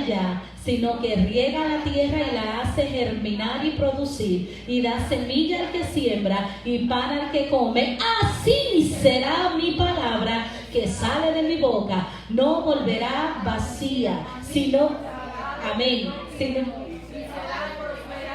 allá, sino que riega la tierra y la hace germinar y producir, y da semilla al que siembra y pan al que come. Así será mi palabra que sale de mi boca. No volverá vacía, sino, amén, sino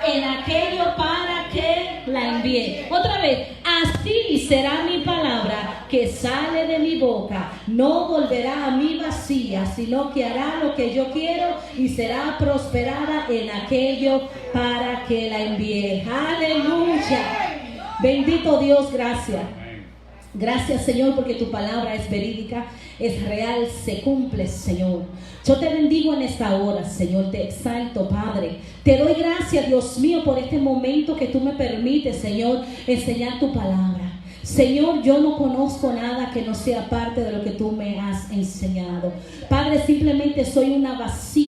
en aquello para que la envíe. Otra vez, así será mi palabra que sale de mi boca. No volverá a mí vacía, sino que hará lo que yo quiero y será prosperada en aquello para que la envíe. Aleluya. Bendito Dios, gracias. Gracias, Señor, porque tu palabra es verídica, es real, se cumple, Señor. Yo te bendigo en esta hora, Señor, te exalto, Padre. Te doy gracias, Dios mío, por este momento que tú me permites, Señor, enseñar tu palabra. Señor, yo no conozco nada que no sea parte de lo que tú me has enseñado. Padre, simplemente soy una vasija,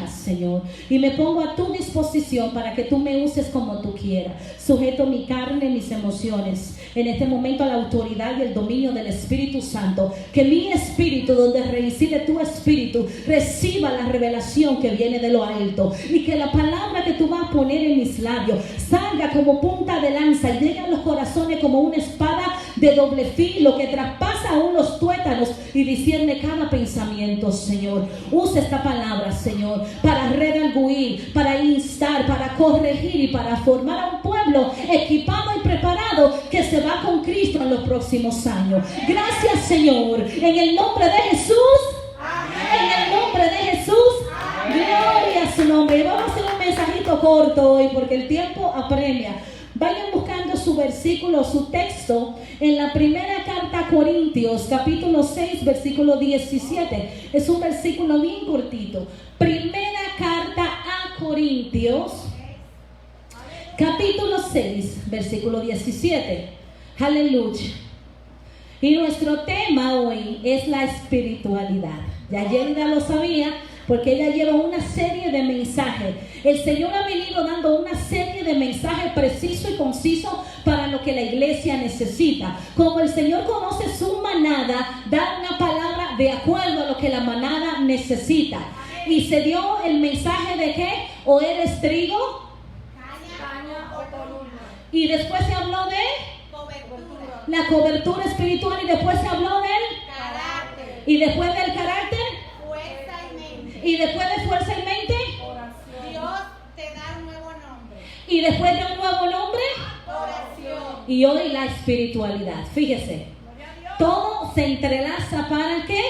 Señor, y me pongo a tu disposición para que tú me uses como tú quieras. Sujeto mi carne, mis emociones en este momento a la autoridad y el dominio del Espíritu Santo. Que mi espíritu, donde reside tu espíritu, reciba la revelación que viene de lo alto, y que la palabra que tú vas a poner en mis labios salga como punta de lanza y llegue a los corazones como una espada de doble filo que traspasa aún los tuétanos y discierne cada pensamiento. Señor, usa esta palabra, Señor, para redarguir, para instar, para corregir y para formar a un pueblo equipado y preparado que se va con Cristo en los próximos años. Gracias, Señor, en el nombre de Jesús. Amén. En el nombre de Jesús. Amén. Gloria a su nombre. Y vamos a hacer un mensajito corto hoy porque el tiempo apremia. Vayan buscando su versículo, su texto en la primera carta a Corintios, capítulo 6, versículo 17. Es un versículo bien cortito. Primera carta a Corintios, capítulo 6, versículo 17. Aleluya. Y nuestro tema hoy es la espiritualidad. Ya Yelida lo sabía, porque ella lleva una serie de mensajes. El Señor ha venido dando una serie de mensajes precisos y concisos para lo que la iglesia necesita. Como el Señor conoce su manada, da una palabra de acuerdo a lo que la manada necesita. Y se dio el mensaje de que o eres trigo, caña o columna. Y después se habló de cobertura, la cobertura espiritual, y después se habló del carácter. Y después del carácter, fuerza y mente. Y después de fuerza y mente, oración. Dios te da un nuevo nombre. Y después de un nuevo nombre, oración. Y hoy la espiritualidad. Fíjese, todo se entrelaza para qué?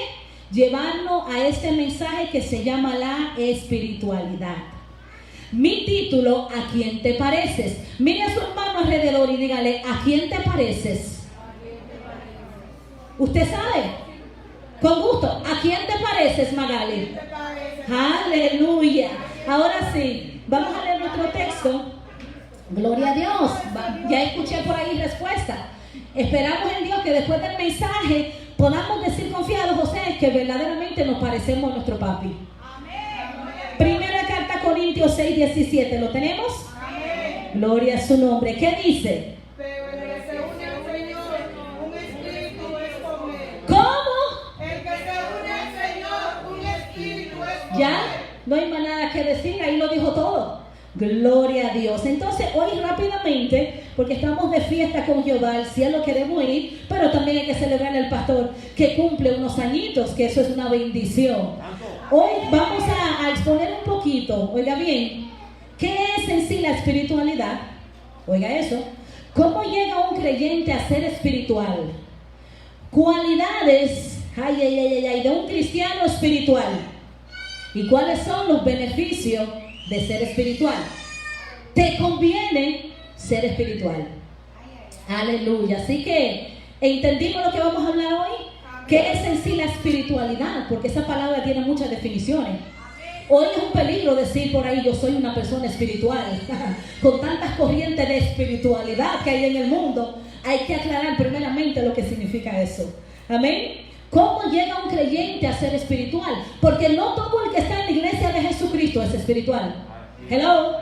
Llevarnos a este mensaje que se llama la espiritualidad. Mi título, ¿a quién te pareces? Mire a su hermano alrededor y dígale, ¿a quién te pareces? ¿Usted sabe? Con gusto, ¿a quién te pareces, Magali? Aleluya. Ahora sí, vamos a leer nuestro texto. Gloria a Dios. Ya escuché por ahí respuesta. Esperamos en Dios que después del mensaje podamos decir confiados, José, que verdaderamente nos parecemos a nuestro papi. Amén. Primera carta a Corintios 6, 17. ¿Lo tenemos? Amén. Gloria a su nombre. ¿Qué dice? Pero el que se une al Señor, un espíritu es con él. ¿Cómo? El que se une al Señor, un espíritu es con él. ¿Ya? No hay más nada que decir, ahí lo dijo todo. Gloria a Dios. Entonces hoy rápidamente, porque estamos de fiesta con Jehová, al cielo queremos ir, pero también hay que celebrar al pastor que cumple unos añitos, que eso es una bendición. Hoy vamos a exponer un poquito, oiga bien, ¿qué es en sí la espiritualidad? Oiga eso. ¿Cómo llega un creyente a ser espiritual? Cualidades de un cristiano espiritual. ¿Y cuáles son los beneficios de ser espiritual? Te conviene ser espiritual. Aleluya. Así que entendimos lo que vamos a hablar hoy. ¿Qué es en sí la espiritualidad? Porque esa palabra tiene muchas definiciones. Hoy es un peligro decir por ahí yo soy una persona espiritual. Con tantas corrientes de espiritualidad que hay en el mundo, hay que aclarar primeramente lo que significa eso. Amén. ¿Cómo llega un creyente a ser espiritual? Porque no todo el que está en la iglesia de Jesucristo es espiritual. Hello.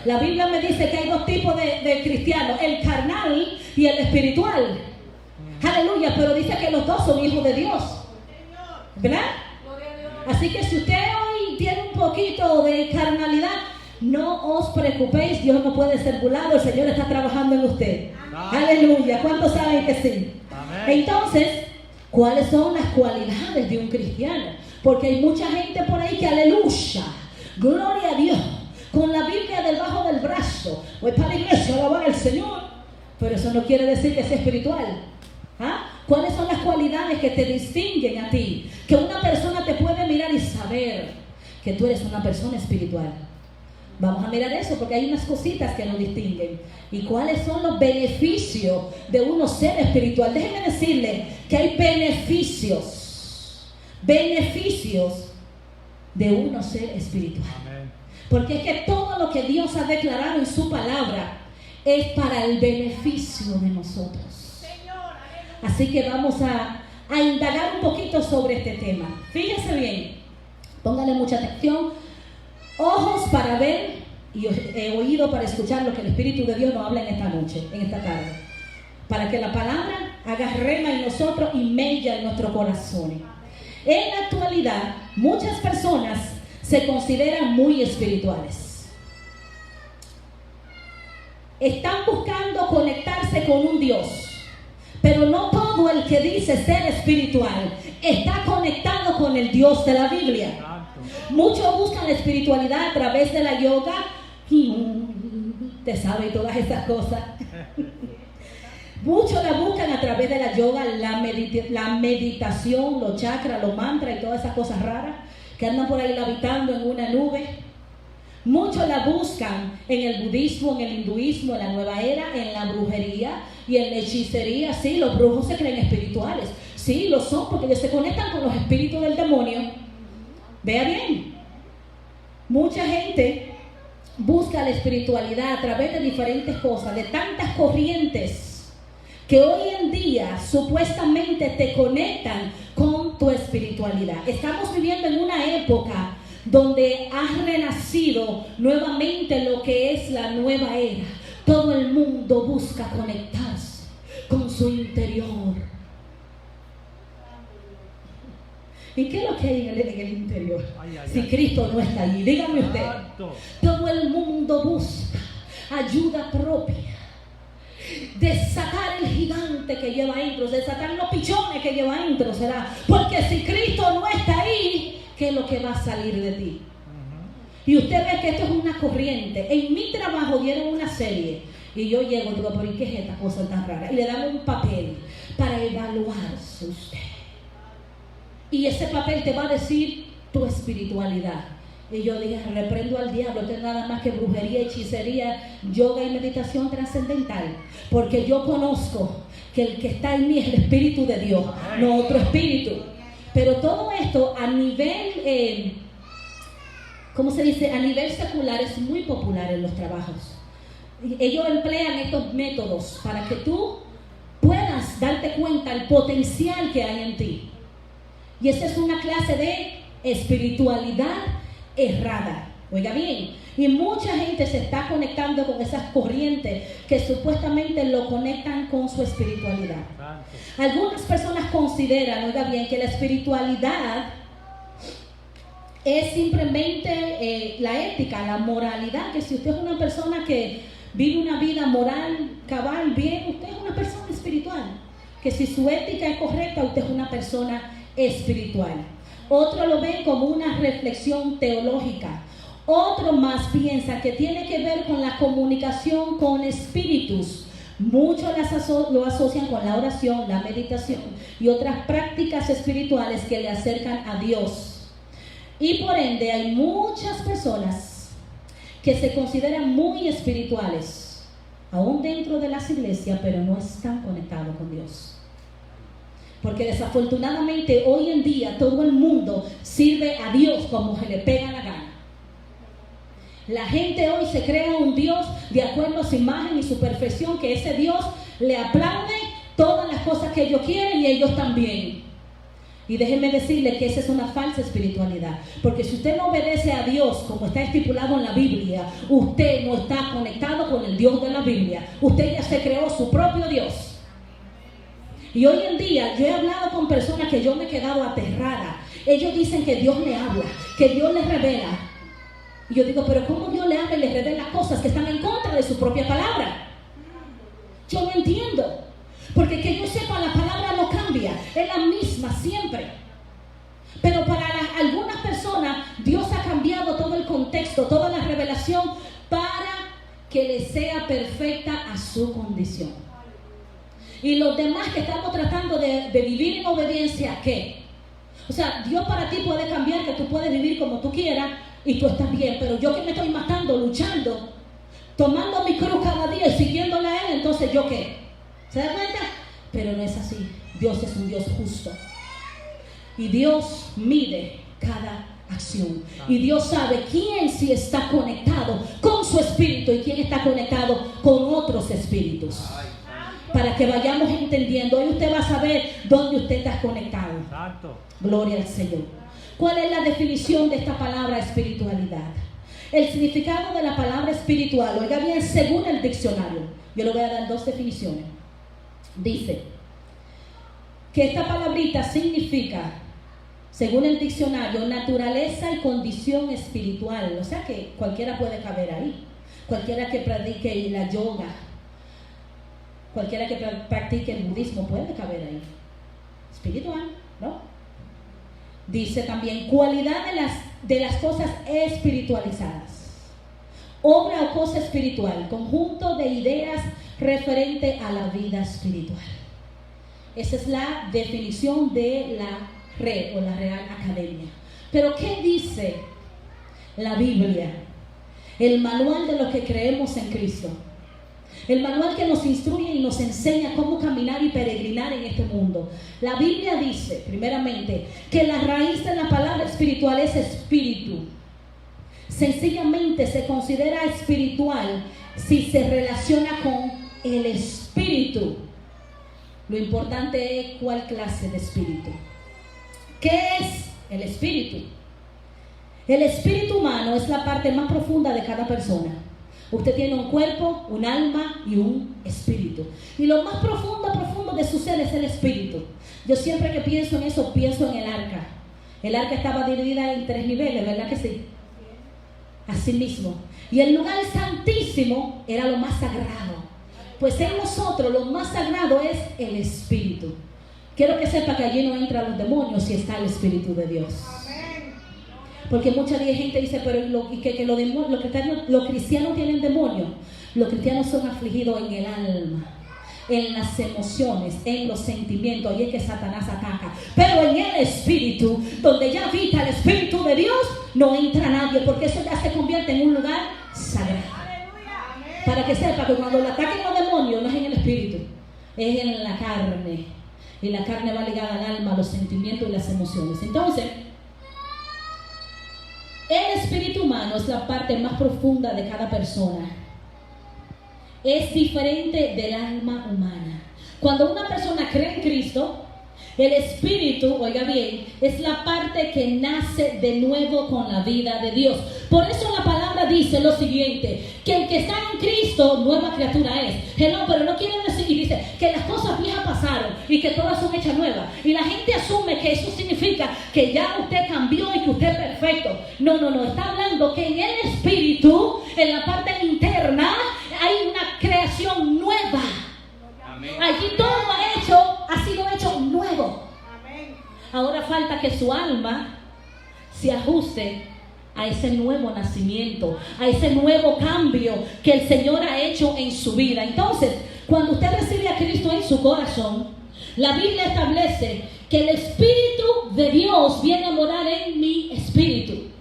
La Biblia me dice que hay dos tipos de cristianos, el carnal y el espiritual. Aleluya, pero dice que los dos son hijos de Dios, ¿verdad? Así que si usted hoy tiene un poquito de carnalidad, no os preocupéis, Dios no puede ser burlado, el Señor está trabajando en usted. Amén. Aleluya, ¿cuántos saben que sí? Amén. Entonces, ¿cuáles son las cualidades de un cristiano? Porque hay mucha gente por ahí que aleluya, gloria a Dios, con la Biblia debajo del brazo, voy para la iglesia a alabar al Señor, pero eso no quiere decir que sea espiritual. ¿Ah? ¿Cuáles son las cualidades que te distinguen a ti? Que una persona te puede mirar y saber que tú eres una persona espiritual. Vamos a mirar eso porque hay unas cositas que nos distinguen. ¿Y cuáles son los beneficios de uno ser espiritual? Déjenme decirle que hay beneficios de uno ser espiritual. Amén. Porque es que todo lo que Dios ha declarado en su palabra es para el beneficio de nosotros. Así que vamos a indagar un poquito sobre este tema. Fíjense bien, póngale mucha atención. Ojos para ver y oído para escuchar lo que el Espíritu de Dios nos habla en esta noche, en esta tarde. Para que la palabra haga rema en nosotros y mella en nuestros corazones. En la actualidad, muchas personas se consideran muy espirituales. Están buscando conectarse con un Dios. Pero no todo el que dice ser espiritual está conectado con el Dios de la Biblia. Muchos buscan la espiritualidad a través de la yoga. Te sabe todas esas cosas. Muchos la buscan a través de la yoga, la meditación, los chakras, los mantras y todas esas cosas raras que andan por ahí habitando en una nube. Muchos la buscan en el budismo, en el hinduismo, en la nueva era, en la brujería y en la hechicería. Sí, los brujos se creen espirituales. Sí, lo son porque ellos se conectan con los espíritus del demonio. Vea bien. Mucha gente busca la espiritualidad a través de diferentes cosas, de tantas corrientes que hoy en día supuestamente te conectan con tu espiritualidad. Estamos viviendo en una época donde ha renacido nuevamente lo que es la nueva era. Todo el mundo busca conectarse con su interior. ¿Y qué es lo que hay en el interior? Si Cristo no está allí, dígame usted. Todo el mundo busca ayuda propia. Desatar el gigante que lleva adentro, desatar los pichones que lleva adentro será. Porque si Cristo no está ahí, ¿qué es lo que va a salir de ti? Y usted ve que esto es una corriente. En mi trabajo dieron una serie y yo llego y digo, ¿pero qué es esta cosa tan rara? Y le dan un papel para evaluarse usted. Y ese papel te va a decir tu espiritualidad. Y yo dije, reprendo al diablo, esto es nada más que brujería, hechicería, yoga y meditación trascendental. Porque yo conozco que el que está en mí es el Espíritu de Dios, no otro espíritu. Pero todo esto a nivel, ¿cómo se dice? A nivel secular es muy popular en los trabajos. Ellos emplean estos métodos para que tú puedas darte cuenta del potencial que hay en ti. Y esa es una clase de espiritualidad errada. Oiga bien, y mucha gente se está conectando con esas corrientes que supuestamente lo conectan con su espiritualidad. Algunas personas consideran, oiga bien, que la espiritualidad es simplemente la ética, la moralidad, que si usted es una persona que vive una vida moral, cabal, bien, usted es una persona espiritual. Que si su ética es correcta, usted es una persona espiritual. Otros lo ven como una reflexión teológica. Otro más piensa que tiene que ver con la comunicación con espíritus. Muchos lo asocian con la oración, la meditación y otras prácticas espirituales que le acercan a Dios. Y por ende hay muchas personas que se consideran muy espirituales, aún dentro de las iglesias, pero no están conectados con Dios. Porque desafortunadamente hoy en día todo el mundo sirve a Dios como se le pega la gana. La gente hoy se crea un Dios de acuerdo a su imagen y su perfección, que ese Dios le aplaude todas las cosas que ellos quieren y ellos también. Y déjenme decirle que esa es una falsa espiritualidad. Porque si usted no obedece a Dios como está estipulado en la Biblia, usted no está conectado con el Dios de la Biblia. Usted ya se creó su propio Dios. Y hoy en día yo he hablado con personas que yo me he quedado aterrada. Ellos dicen que Dios le habla, que Dios les revela. Y yo digo, pero ¿cómo Dios le habla y le revela cosas que están en contra de su propia palabra? Yo no entiendo. Porque que yo sepa, la palabra no cambia, es la misma siempre. Pero para algunas personas, Dios ha cambiado todo el contexto, toda la revelación para que le sea perfecta a su condición. Y los demás que estamos tratando de vivir en obediencia, ¿qué? O sea, Dios para ti puede cambiar, que tú puedes vivir como tú quieras y tú estás bien, pero yo que me estoy matando, luchando, tomando mi cruz cada día y siguiéndole a Él, entonces ¿yo qué? ¿Se da cuenta? Pero no es así. Dios es un Dios justo. Y Dios mide cada acción. Y Dios sabe quién sí está conectado con su espíritu y quién está conectado con otros espíritus. Para que vayamos entendiendo. Hoy usted va a saber dónde usted está conectado. Exacto. Gloria al Señor. ¿Cuál es la definición de esta palabra espiritualidad? El significado de la palabra espiritual, oiga bien, según el diccionario. Yo le voy a dar dos definiciones. Dice que esta palabrita significa, según el diccionario, naturaleza y condición espiritual. O sea que cualquiera puede caber ahí. Cualquiera que practique la yoga, cualquiera que practique el budismo puede caber ahí. Espiritual, ¿no? Dice también cualidad de las cosas espiritualizadas. Obra o cosa espiritual, conjunto de ideas referente a la vida espiritual. Esa es la definición de la RE o la Real Academia. Pero ¿qué dice la Biblia? El manual de lo que creemos en Cristo. El manual que nos instruye y nos enseña cómo caminar y peregrinar en este mundo. La Biblia dice, primeramente, que la raíz de la palabra espiritual es espíritu. Sencillamente se considera espiritual si se relaciona con el espíritu. Lo importante es cuál clase de espíritu. ¿Qué es el espíritu? El espíritu humano es la parte más profunda de cada persona. Usted tiene un cuerpo, un alma y un espíritu. Y lo más profundo de su ser es el espíritu. Yo siempre que pienso en eso, pienso en el arca. El arca estaba dividida en 3 niveles, ¿verdad que sí? Así mismo. Y el lugar santísimo era lo más sagrado. Pues en nosotros lo más sagrado es el espíritu. Quiero que sepa que allí no entran los demonios si está el espíritu de Dios. Porque mucha gente dice, pero los cristianos tienen demonios. Los cristianos son afligidos en el alma, en las emociones, en los sentimientos. Y es que Satanás ataca. Pero en el espíritu, donde ya habita el espíritu de Dios, no entra nadie, porque eso ya se convierte en un lugar sagrado. Para que sepa que cuando le ataquen los demonios no es en el espíritu, es en la carne. Y la carne va ligada al alma, a los sentimientos y las emociones. Entonces, el espíritu humano es la parte más profunda de cada persona. Es diferente del alma humana. Cuando una persona cree en Cristo, el espíritu, oiga bien, es la parte que nace de nuevo con la vida de Dios. Por eso la palabra dice lo siguiente, que el que está en Cristo, nueva criatura es. Hello, pero no quiere decir, y dice, que las cosas viejas pasaron y que todas son hechas nuevas. Y la gente asume que eso significa que ya usted cambió y que usted es perfecto. No, está hablando que en el espíritu, en la parte interna, hay una creación nueva. Allí todo ha sido hecho nuevo. Amén. Ahora falta que su alma se ajuste a ese nuevo nacimiento, a ese nuevo cambio que el Señor ha hecho en su vida. Entonces, cuando usted recibe a Cristo en su corazón, la Biblia establece que el Espíritu de Dios viene a morar en mi espíritu.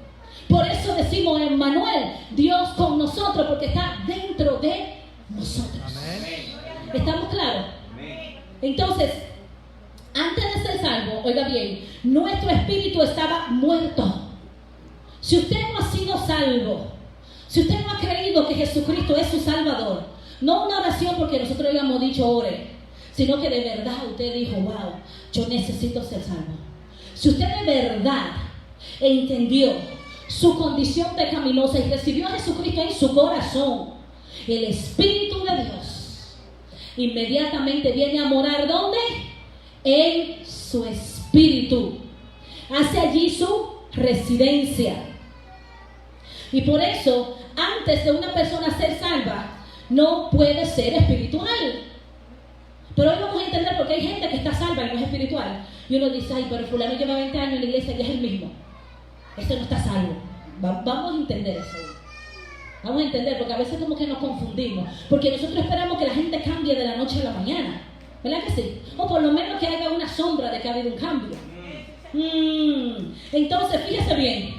Por eso decimos Emmanuel, Dios con nosotros, porque está dentro de nosotros. Amén. ¿Estamos claros? Entonces, antes de ser salvo, oiga bien, nuestro espíritu estaba muerto. Si usted no ha sido salvo, si usted no ha creído que Jesucristo es su Salvador, no una oración porque nosotros habíamos dicho ore, sino que de verdad usted dijo, wow, yo necesito ser salvo. Si usted de verdad entendió su condición pecaminosa y recibió a Jesucristo en su corazón, el Espíritu de Dios inmediatamente viene a morar ¿dónde? En su espíritu. Hace allí su residencia. Y por eso, antes de una persona ser salva, no puede ser espiritual. Pero hoy vamos a entender por qué hay gente que está salva y no es espiritual. Y uno dice, ay, pero fulano lleva 20 años en la iglesia y es el mismo. Este no está salvo. Vamos a entender eso. Vamos a entender, porque a veces como que nos confundimos. Porque nosotros esperamos que la gente cambie de la noche a la mañana. ¿Verdad que sí? O por lo menos que haya una sombra de que ha habido un cambio. Entonces, fíjese bien.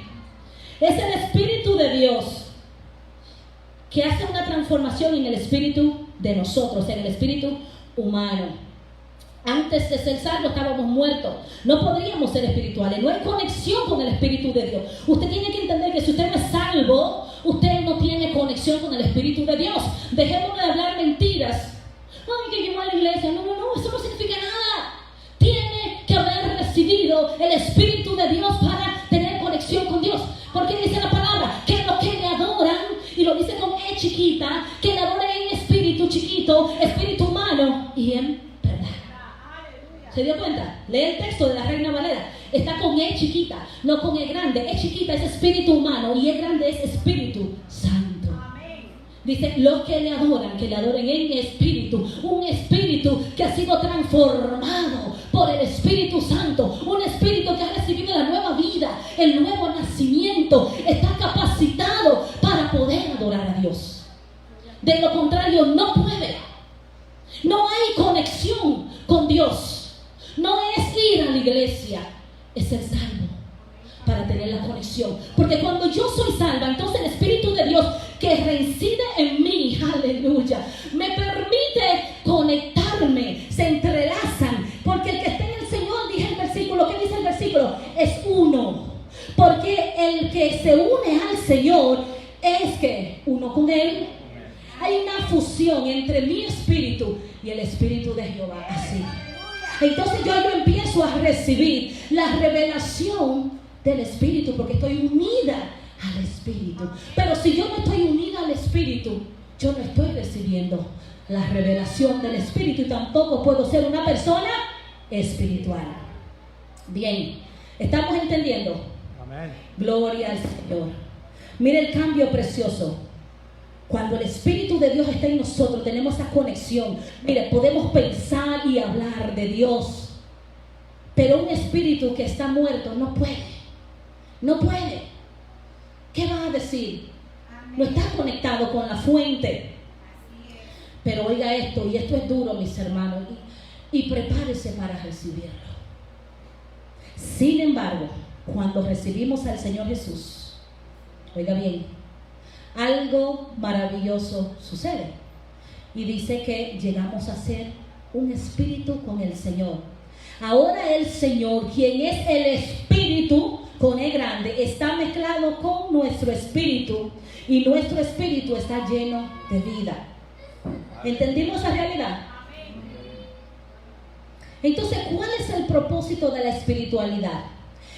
Es el Espíritu de Dios que hace una transformación en el espíritu de nosotros, en el espíritu humano. Antes de ser salvos estábamos muertos. No podríamos ser espirituales. No hay conexión con el Espíritu de Dios. Usted tiene que entender que si usted no es salvo, usted no tiene conexión con el Espíritu de Dios. Dejémonos de hablar mentiras. Ay, que llegó a la iglesia. No, eso no significa nada. Tiene que haber recibido el Espíritu de Dios para tener conexión con Dios. Porque dice la palabra que los que le adoran, y lo dice con E chiquita, que le adoren en espíritu chiquito, espíritu humano y en verdad. ¿Se dio cuenta? Lee el texto de la Reina Valera. Está con E chiquita, no con E grande. E chiquita es espíritu humano y E grande es espíritu santo. Dice, los que le adoren en espíritu. Un espíritu que ha sido transformado por el Espíritu Santo. Un espíritu que ha recibido la nueva vida, el nuevo nacimiento. Está capacitado para poder adorar a Dios. De lo contrario, no puede. No hay conexión con Dios. No es ir a la iglesia, es ser salvo para tener la conexión. Porque cuando yo soy salva, entonces el Espíritu de Dios que reside en mí, aleluya, me permite conectarme, se entrelazan. Porque el que está en el Señor, dice el versículo, ¿qué dice el versículo? Es uno. Porque el que se une al Señor es que uno con Él. Hay una fusión entre mi espíritu y el Espíritu de Jehová, así. Entonces yo empiezo a recibir la revelación del Espíritu porque estoy unida al Espíritu. Pero si yo no estoy unida al Espíritu, yo no estoy recibiendo la revelación del Espíritu y tampoco puedo ser una persona espiritual. Bien, ¿estamos entendiendo? Amén. Gloria al Señor. Mire el cambio precioso. Cuando el Espíritu de Dios está en nosotros, tenemos esa conexión. Mire, podemos pensar y hablar de Dios. Pero un espíritu que está muerto no puede. No puede. ¿Qué va a decir? No está conectado con la fuente. Pero oiga esto, y esto es duro, mis hermanos, y prepárese para recibirlo. Sin embargo, cuando recibimos al Señor Jesús, oiga bien, algo maravilloso sucede. Y dice que llegamos a ser un espíritu con el Señor. Ahora el Señor, quien es el Espíritu, con E grande, está mezclado con nuestro espíritu. Y nuestro espíritu está lleno de vida. ¿Entendimos esa realidad? Entonces, ¿cuál es el propósito de la espiritualidad?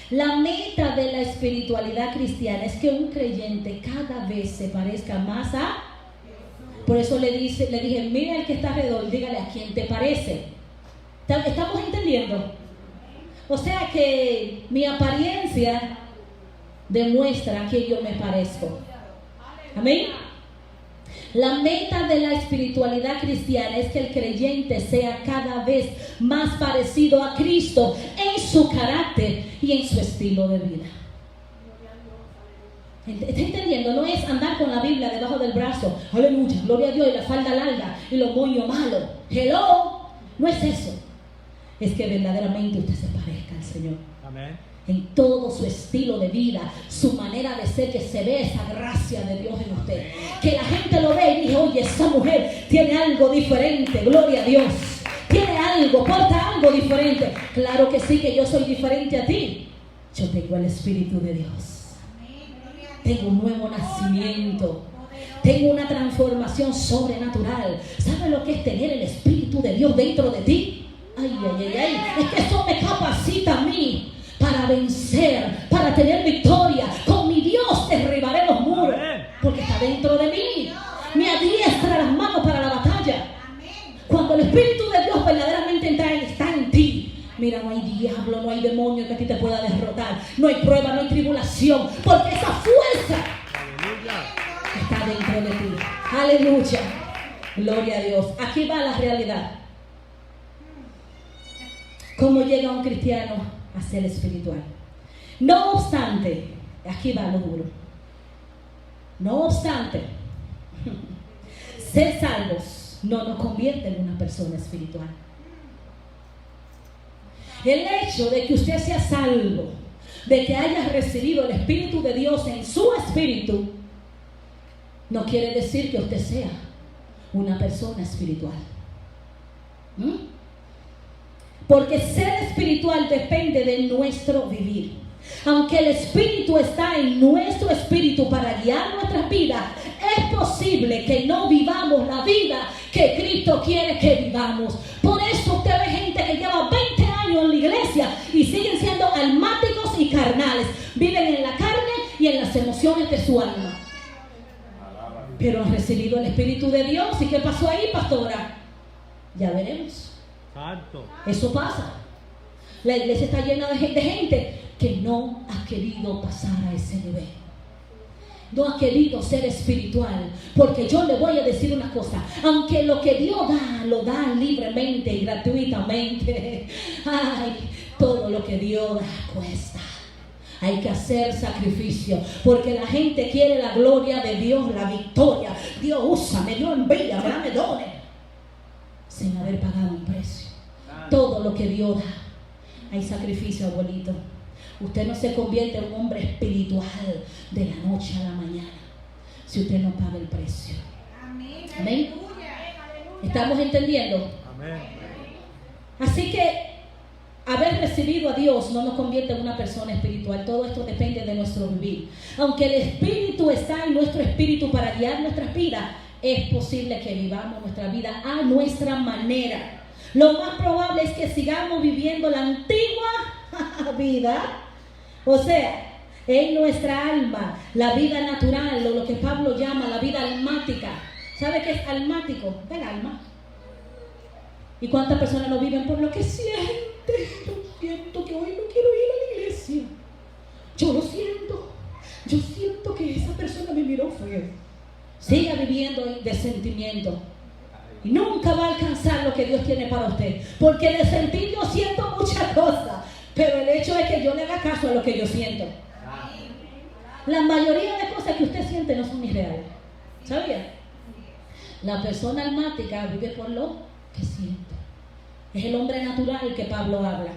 La meta de la espiritualidad cristiana es que un creyente cada vez se parezca más a... Por eso le dije, mira el que está alrededor, dígale a quién te parece. ¿Estamos entendiendo? O sea que mi apariencia demuestra que yo me parezco. Amén. La meta de la espiritualidad cristiana es que el creyente sea cada vez más parecido a Cristo en su carácter y en su estilo de vida. ¿Está entendiendo? No es andar con la Biblia debajo del brazo, aleluya, gloria a Dios, y la falda larga y los moños malos. Hello, no es eso. Es que verdaderamente usted se parezca al Señor. Amén. En todo su estilo de vida, su manera de ser, que se ve esa gracia de Dios en usted. Que la gente lo ve y dice, oye, esa mujer tiene algo diferente, gloria a Dios. Tiene algo, porta algo diferente. Claro que sí, que yo soy diferente a ti. Yo tengo el Espíritu de Dios. Tengo un nuevo nacimiento. Tengo una transformación sobrenatural. ¿Sabe lo que es tener el Espíritu de Dios dentro de ti? Ay, ay, ay, ay. Es que eso me capacita a mí para vencer, para tener victoria. Con mi Dios derribaré los muros, porque está dentro de mí. Me adiestra las manos para la batalla. Cuando el Espíritu de Dios verdaderamente está en ti, mira, no hay diablo, no hay demonio que a ti te pueda derrotar. No hay prueba, no hay tribulación, porque esa fuerza está dentro de ti. Aleluya. Gloria a Dios. Aquí va la realidad. ¿Cómo llega un cristiano a ser espiritual? No obstante, aquí va lo duro. No obstante, ser salvos no nos convierte en una persona espiritual. El hecho de que usted sea salvo, de que haya recibido el Espíritu de Dios en su espíritu, no quiere decir que usted sea una persona espiritual. Porque ser espiritual depende de nuestro vivir. Aunque el Espíritu está en nuestro espíritu para guiar nuestras vidas, es posible que no vivamos la vida que Cristo quiere que vivamos. Por eso usted ve gente que lleva 20 años en la iglesia y siguen siendo almáticos y carnales. Viven en la carne y en las emociones de su alma. Pero han recibido el Espíritu de Dios. ¿Y qué pasó ahí, pastora? Ya veremos. Eso pasa. La iglesia está llena de gente que no ha querido pasar a ese nivel. No ha querido ser espiritual. Porque yo le voy a decir una cosa. Aunque lo que Dios da, lo da libremente y gratuitamente. Ay, todo lo que Dios da cuesta. Hay que hacer sacrificio. Porque la gente quiere la gloria de Dios, la victoria. Dios úsame, Dios envíame, dame dones. Sin haber pagado un precio. Todo lo que Dios da. Hay sacrificio, abuelito. Usted no se convierte en un hombre espiritual de la noche a la mañana si usted no paga el precio. Amén. ¿Estamos entendiendo? Amén. Así que haber recibido a Dios no nos convierte en una persona espiritual. Todo esto depende de nuestro vivir. Aunque el Espíritu está en nuestro espíritu para guiar nuestras vidas, es posible que vivamos nuestra vida a nuestra manera. Lo más probable es que sigamos viviendo la antigua vida, o sea, en nuestra alma, la vida natural, o lo que Pablo llama la vida almática. ¿Sabe qué es almático? El alma. ¿Y cuántas personas no viven por lo que sienten? Yo siento que hoy no quiero ir a la iglesia. Yo lo siento. Yo siento que esa persona me miró feo. Siga viviendo de sentimiento. Y nunca va a alcanzar lo que Dios tiene para usted. Porque de sentir yo siento muchas cosas. Pero el hecho es que yo le haga caso a lo que yo siento. La mayoría de cosas que usted siente no son irreales. ¿Sabía? La persona almática vive por lo que siente. Es el hombre natural que Pablo habla.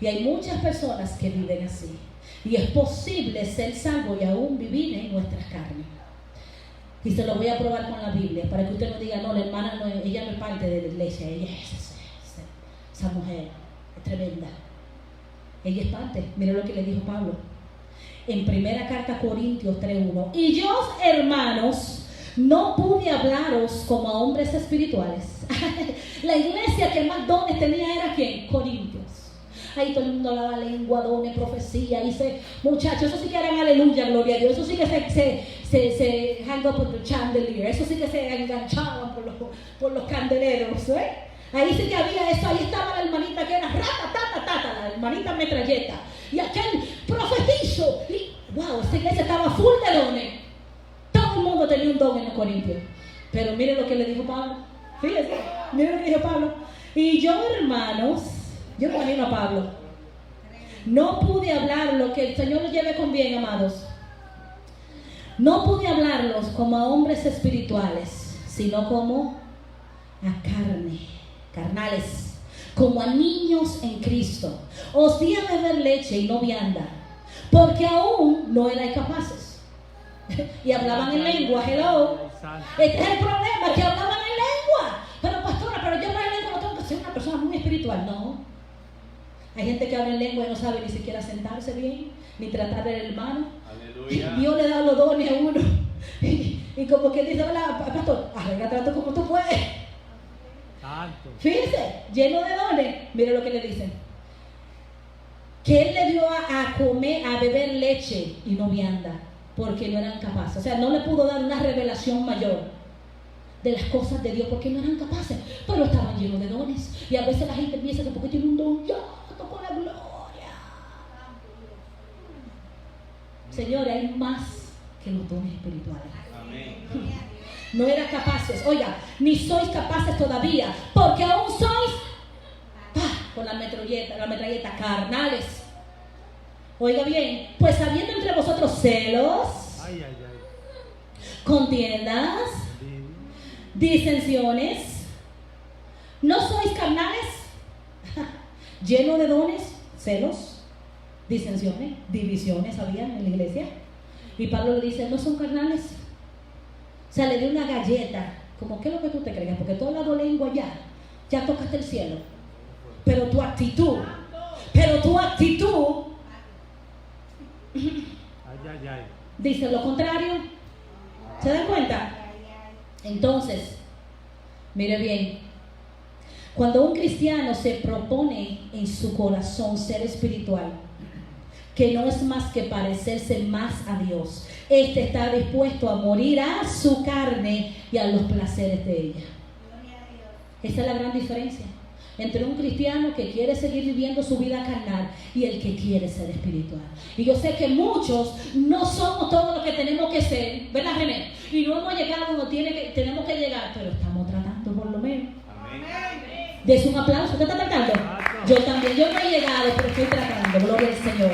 Y hay muchas personas que viven así. Y es posible ser salvo y aún vivir en nuestras carnes. Y se lo voy a probar con la Biblia, para que usted no diga, no, la hermana no, ella no es parte de la iglesia, ella es esa mujer, es tremenda. Ella es parte. Mira lo que le dijo Pablo en primera carta a Corintios 3:1. Y yo, hermanos, no pude hablaros como a hombres espirituales. La iglesia que más dones tenía era ¿quién? Corintios. Ahí todo el mundo hablaba lengua, dones, profecía. Y muchachos, eso sí que eran aleluya, gloria a Dios. Eso sí que se hang up on the chandelier. Eso sí que se enganchaban por los candeleros, ¿eh? Ahí sí que había eso. Ahí estaba la hermanita que era la hermanita metralleta. Y aquel profetizo. Y wow, esta iglesia estaba full de dones. Todo el mundo tenía un don en los Corintios. Pero mire lo que le dijo Pablo. Fíjese, mire lo que dijo Pablo. Y yo, hermanos, yo me imagino a Pablo. No pude hablar lo que el Señor los lleve con bien, amados. No pude hablarlos como a hombres espirituales, sino como a carnales, como a niños en Cristo. Os di a beber leche y no vianda, porque aún no erais capaces. Y hablaban en lengua, hello. Este es el problema, que hablaban en lengua. Pero pastora, pero yo hablar en lengua no tengo que ser una persona muy espiritual, no. Hay gente que habla en lengua y no sabe ni siquiera sentarse bien, ni tratar del hermano. Aleluya. Dios le da los dones a uno. Y como que dice, hola, pastor, arregla trato como tú puedes. Tanto. Fíjese, lleno de dones. Mire lo que le dicen. Que él le dio a comer, a beber leche y no vianda, porque no eran capaces. O sea, no le pudo dar una revelación mayor de las cosas de Dios, porque no eran capaces, pero estaban llenos de dones. Y a veces la gente piensa que porque tiene un don, ya tocó la gloria. Señores, hay más que los dones espirituales. Amén. No eran capaces, oiga, ni sois capaces todavía, porque aún sois con la metralleta carnales. Oiga bien, pues habiendo entre vosotros celos, contiendas, disensiones, ¿no sois carnales? Lleno de dones, celos, disensiones, divisiones habían en la iglesia. Y Pablo le dice, no son carnales. O sea, le dio una galleta, como ¿qué es lo que tú te crees? Porque tú hablas lengua ya tocaste el cielo. Pero tu actitud, dice lo contrario. ¿Se dan cuenta? Entonces, mire bien, cuando un cristiano se propone en su corazón ser espiritual, que no es más que parecerse más a Dios, este está dispuesto a morir a su carne y a los placeres de ella. Esa es la gran diferencia entre un cristiano que quiere seguir viviendo su vida carnal y el que quiere ser espiritual. Y yo sé que muchos no somos todo lo que tenemos que ser, ¿verdad, René? Y no hemos llegado donde tenemos que llegar, pero estamos tratando por lo menos. Amén. Des un aplauso. ¿Usted está tratando? Yo también. Yo no he llegado, pero estoy tratando. Gloria al Señor.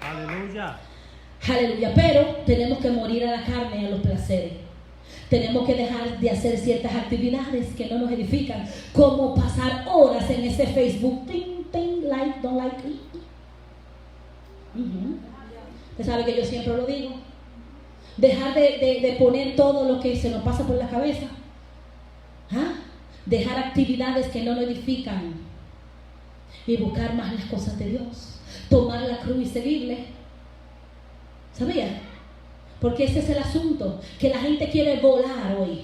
Aleluya. Aleluya. Pero tenemos que morir a la carne y a los placeres. Tenemos que dejar de hacer ciertas actividades que no nos edifican, como pasar horas en ese Facebook. Like, don't like. Usted sabe que yo siempre lo digo. Dejar de poner todo lo que se nos pasa por la cabeza. Dejar actividades que no nos edifican y buscar más las cosas de Dios. Tomar la cruz y seguirle. ¿Sabía? Porque ese es el asunto, que la gente quiere volar hoy.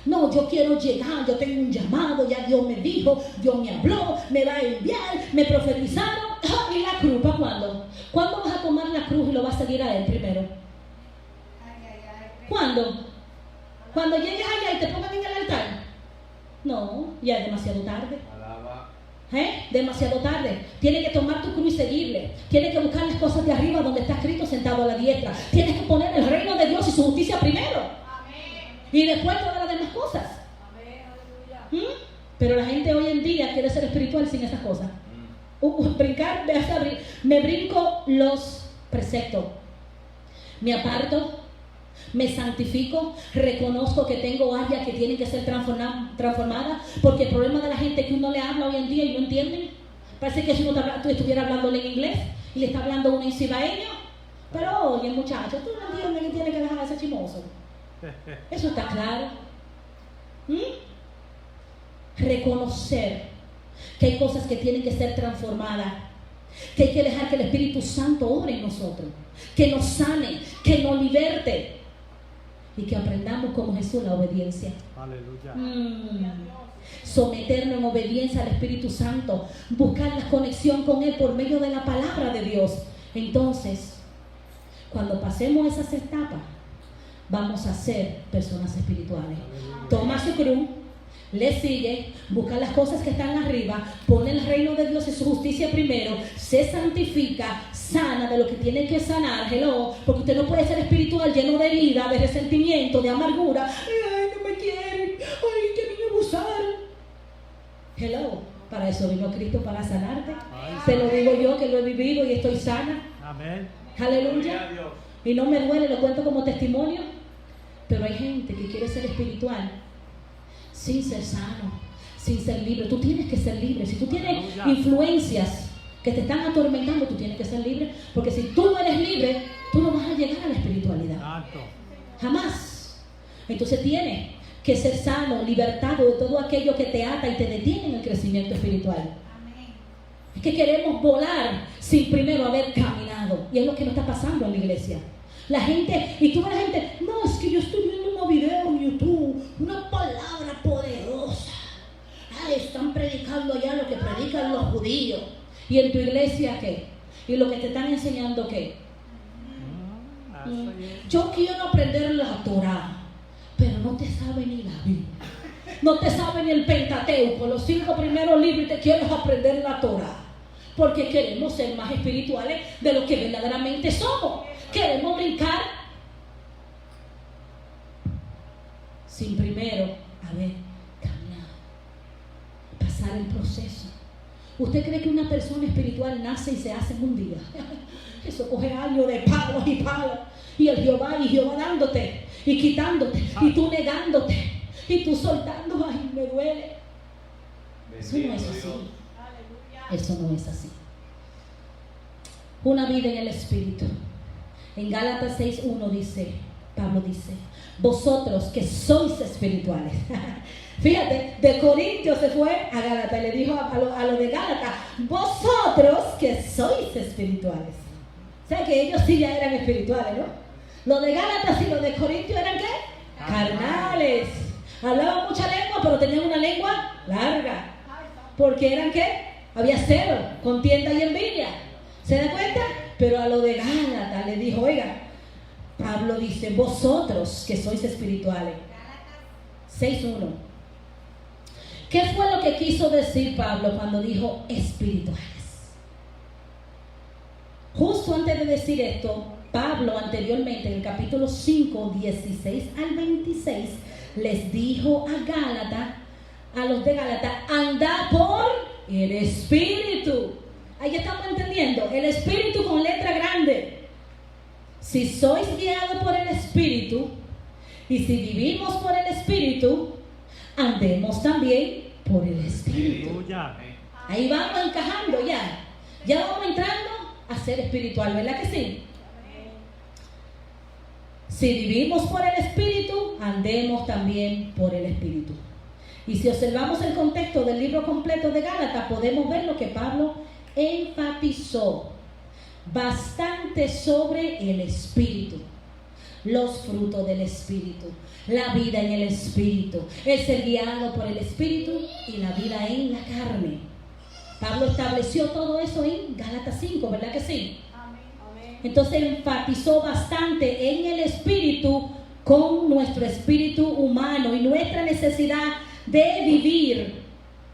No, yo quiero llegar, yo tengo un llamado, ya Dios me dijo, Dios me habló, me va a enviar, me profetizaron. ¿Y la cruz para cuándo? ¿Cuándo vas a tomar la cruz y lo vas a seguir a Él primero? ¿Cuándo? Cuando llegues allá y te pongan en el altar. No, ya es demasiado tarde. Demasiado tarde. Tienes que tomar tu cruz y seguirle. Tienes que buscar las cosas de arriba donde está escrito sentado a la diestra. Tienes que poner el reino de Dios y su justicia primero. Amén. Y después todas las demás cosas. Amén. Pero la gente hoy en día quiere ser espiritual sin esas cosas. Brincar, me brinco los preceptos. Me aparto. Me santifico, reconozco que tengo áreas que tienen que ser transformadas, porque el problema de la gente es que uno le habla hoy en día y no entienden. Parece que si uno estuviera hablándole en inglés y le está hablando uno en cibaeño. Pero oye, muchacho, tú no entiendes que tiene que dejar a ese chimoso. Eso está claro. Reconocer que hay cosas que tienen que ser transformadas, que hay que dejar que el Espíritu Santo obre en nosotros, que nos sane, que nos liberte. Y que aprendamos como Jesús la obediencia. Aleluya. Someternos en obediencia al Espíritu Santo. Buscar la conexión con Él por medio de la palabra de Dios. Entonces, cuando pasemos esas etapas, vamos a ser personas espirituales. Toma su cruz, le sigue, busca las cosas que están arriba, pone el reino de Dios y su justicia primero, se santifica, sana de lo que tiene que sanar, porque usted no puede ser espiritual lleno de herida, de resentimiento, de amargura. Ay, no me quieren, ay, que me abusaron. Para eso vino Cristo, para sanarte. Te lo digo yo que lo he vivido y estoy sana. Amén. Aleluya. Y no me duele, lo cuento como testimonio. Pero hay gente que quiere ser espiritual sin ser sano, sin ser libre. Tú tienes que ser libre. Si tú tienes influencias que te están atormentando, tú tienes que ser libre, porque si tú no eres libre, tú no vas a llegar a la espiritualidad. Jamás. Entonces tienes que ser sano, libertado de todo aquello que te ata y te detiene en el crecimiento espiritual. Es que queremos volar sin primero haber caminado, y es lo que nos está pasando en la iglesia. La gente, y tú ves la gente, no, es que yo estoy viendo unos videos en YouTube, una palabra poderosa. Ay, están predicando allá lo que predican los judíos. ¿Y en tu iglesia qué? ¿Y lo que te están enseñando qué? Yo quiero aprender la Torah, pero no te sabe ni la Biblia. No te sabe ni el Pentateuco, los 5 primeros libros, y te quieres aprender la Torah. Porque queremos ser más espirituales de lo que verdaderamente somos. Queremos brincar sin primero haber caminado, pasar el proceso. ¿Usted cree que una persona espiritual nace y se hace en un día? Eso coge años de palos y palos. Y el Jehová dándote y quitándote y tú negándote y tú soltando. Ay, me duele. Eso no es así. Eso no es así. Una vida en el Espíritu. En Gálatas 6:1 dice, Pablo dice, vosotros que sois espirituales. Fíjate, de Corintios se fue a Gálatas y le dijo a los de Gálatas, vosotros que sois espirituales. O sea que ellos sí ya eran espirituales, ¿no? Los de Gálatas y los de Corintios eran ¿qué? Carnales. Hablaban mucha lengua, pero tenían una lengua larga. Porque eran ¿qué? Había celo, contienda y envidia. ¿Se da cuenta? Pero a los de Gálatas le dijo, oiga, Pablo dice, vosotros que sois espirituales. 6:1. ¿Qué fue lo que quiso decir Pablo cuando dijo espirituales? Justo antes de decir esto, Pablo anteriormente en el capítulo 5, 16 al 26, les dijo a los de Gálatas, anda por el Espíritu. Ahí estamos entendiendo, el Espíritu con letra grande. Si sois guiados por el Espíritu, y si vivimos por el Espíritu, andemos también por el Espíritu. Ahí vamos encajando ya. Ya vamos entrando a ser espiritual, ¿verdad que sí? Si vivimos por el Espíritu, andemos también por el Espíritu. Y si observamos el contexto del libro completo de Gálatas, podemos ver lo que Pablo enfatizó bastante sobre el Espíritu. Los frutos del Espíritu, la vida en el Espíritu, el ser guiado por el Espíritu y la vida en la carne. Pablo estableció todo eso en Gálatas 5, ¿verdad que sí? Entonces enfatizó bastante en el Espíritu con nuestro espíritu humano y nuestra necesidad de vivir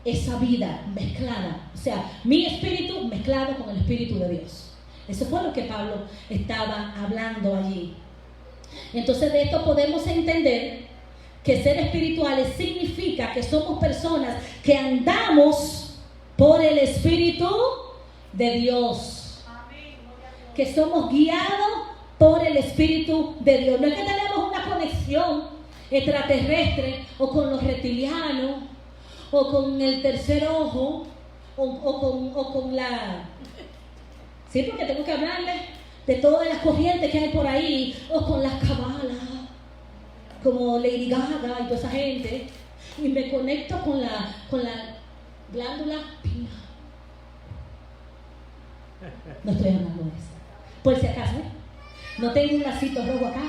esa vida mezclada. O sea, mi espíritu mezclado con el Espíritu de Dios. Eso fue lo que Pablo estaba hablando allí. Entonces de esto podemos entender que ser espirituales significa que somos personas que andamos por el Espíritu de Dios. Que somos guiados por el Espíritu de Dios. No es que tenemos una conexión extraterrestre o con los reptilianos o con el tercer ojo o con la... Sí, porque tengo que hablarles de todas las corrientes que hay por ahí, o con las cabalas, como Lady Gaga y toda esa gente, y me conecto con la glándula pineal. No estoy hablando de eso. Por si acaso, no tengo un lacito rojo acá.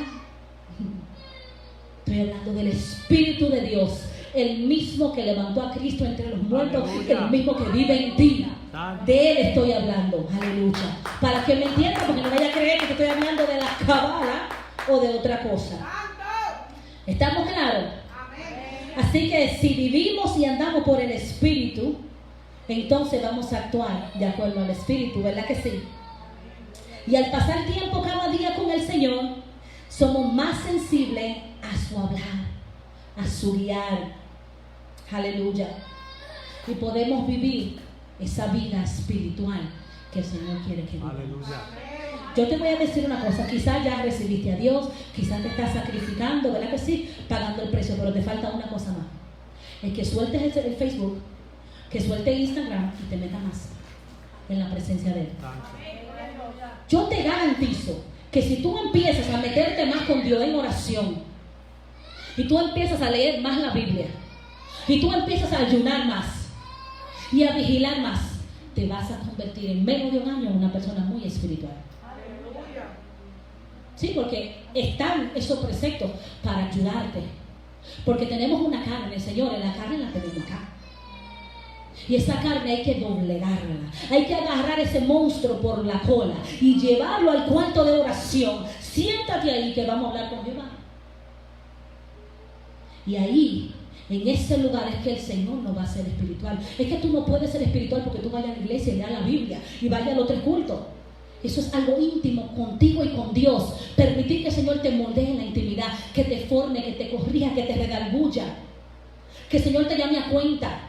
Estoy hablando del Espíritu de Dios, el mismo que levantó a Cristo entre los muertos, el mismo que vive en ti. De Él estoy hablando, aleluya. Para que me entiendan, porque no vaya a creer que te estoy hablando de la cabala o de otra cosa. ¿Estamos claros? Así que si vivimos y andamos por el Espíritu, entonces vamos a actuar de acuerdo al Espíritu, ¿verdad que sí? Y al pasar tiempo cada día con el Señor, somos más sensibles a su hablar, a su guiar. Aleluya. Y podemos vivir esa vida espiritual que el Señor quiere que vivamos. Aleluya. Yo te voy a decir una cosa, quizás ya recibiste a Dios, quizás te estás sacrificando, ¿verdad que sí? Pagando el precio, pero te falta una cosa más. Es que sueltes el Facebook, que sueltes Instagram y te metas más en la presencia de Él. Yo te garantizo que si tú empiezas a meterte más con Dios en oración, y tú empiezas a leer más la Biblia, y tú empiezas a ayunar más y a vigilar más, te vas a convertir en menos de un año en una persona muy espiritual. Sí, porque están esos preceptos para ayudarte. Porque tenemos una carne, señores, la carne la tenemos acá. Y esa carne hay que doblegarla. Hay que agarrar ese monstruo por la cola y llevarlo al cuarto de oración. Siéntate ahí que vamos a hablar con Jehová. Y ahí, en ese lugar es que el Señor nos va a hacer espiritual. Es que tú no puedes ser espiritual porque tú vayas a la iglesia y leas la Biblia y vayas a los 3 cultos. Eso es algo íntimo contigo y con Dios. Permitir que el Señor te moldee en la intimidad, que te forme, que te corrija, que te redarguya. Que el Señor te llame a cuenta.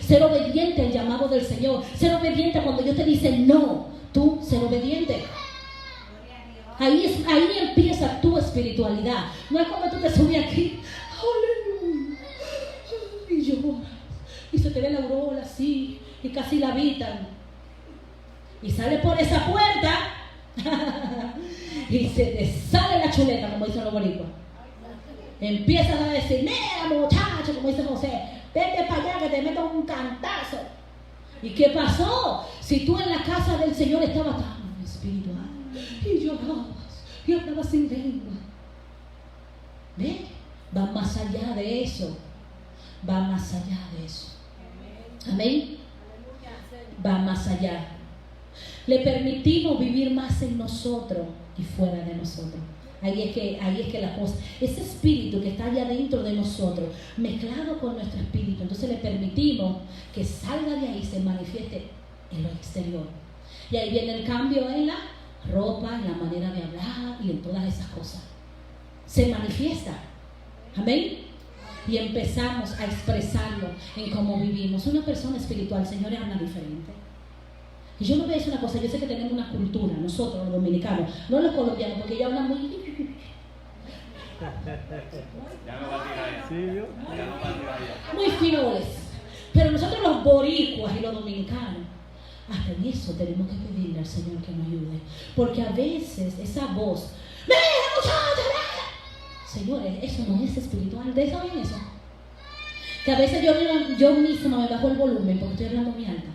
Ser obediente al llamado del Señor. Ser obediente cuando Dios te dice no. Tú ser obediente. Ahí empieza tu espiritualidad. No es cuando tú te subes aquí, aleluya, y lloras, y se te ve la aurora así, y casi la habitan. Y sales por esa puerta y se te sale la chuleta, como dicen los boricuas. Empiezas a decir, mira muchacho, como dice José, vete para allá que te meto un cantazo. ¿Y qué pasó? Si tú en la casa del Señor estabas tan espiritual y llorabas y hablabas sin lengua, ¿ves? Va más allá de eso. Va más allá de eso. Amén. Va más allá. Le permitimos vivir más en nosotros y fuera de nosotros. Ahí es que la cosa, ese espíritu que está allá dentro de nosotros, mezclado con nuestro espíritu, entonces le permitimos que salga de ahí y se manifieste en lo exterior. Y ahí viene el cambio en la ropa, en la manera de hablar y en todas esas cosas. Se manifiesta. Amén. Y empezamos a expresarlo en cómo vivimos. Una persona espiritual, señores, habla diferente. Y yo no voy a decir una cosa, yo sé que tenemos una cultura, nosotros los dominicanos, no los colombianos, porque ellos hablan muy... muy finoles. Pero nosotros los boricuas y los dominicanos, hasta en eso tenemos que pedirle al Señor que nos ayude. Porque a veces esa voz, ¡mira muchachos! Señores, eso no es espiritual. ¿Ustedes saben eso? Que a veces yo misma me bajo el volumen porque estoy hablando muy alta,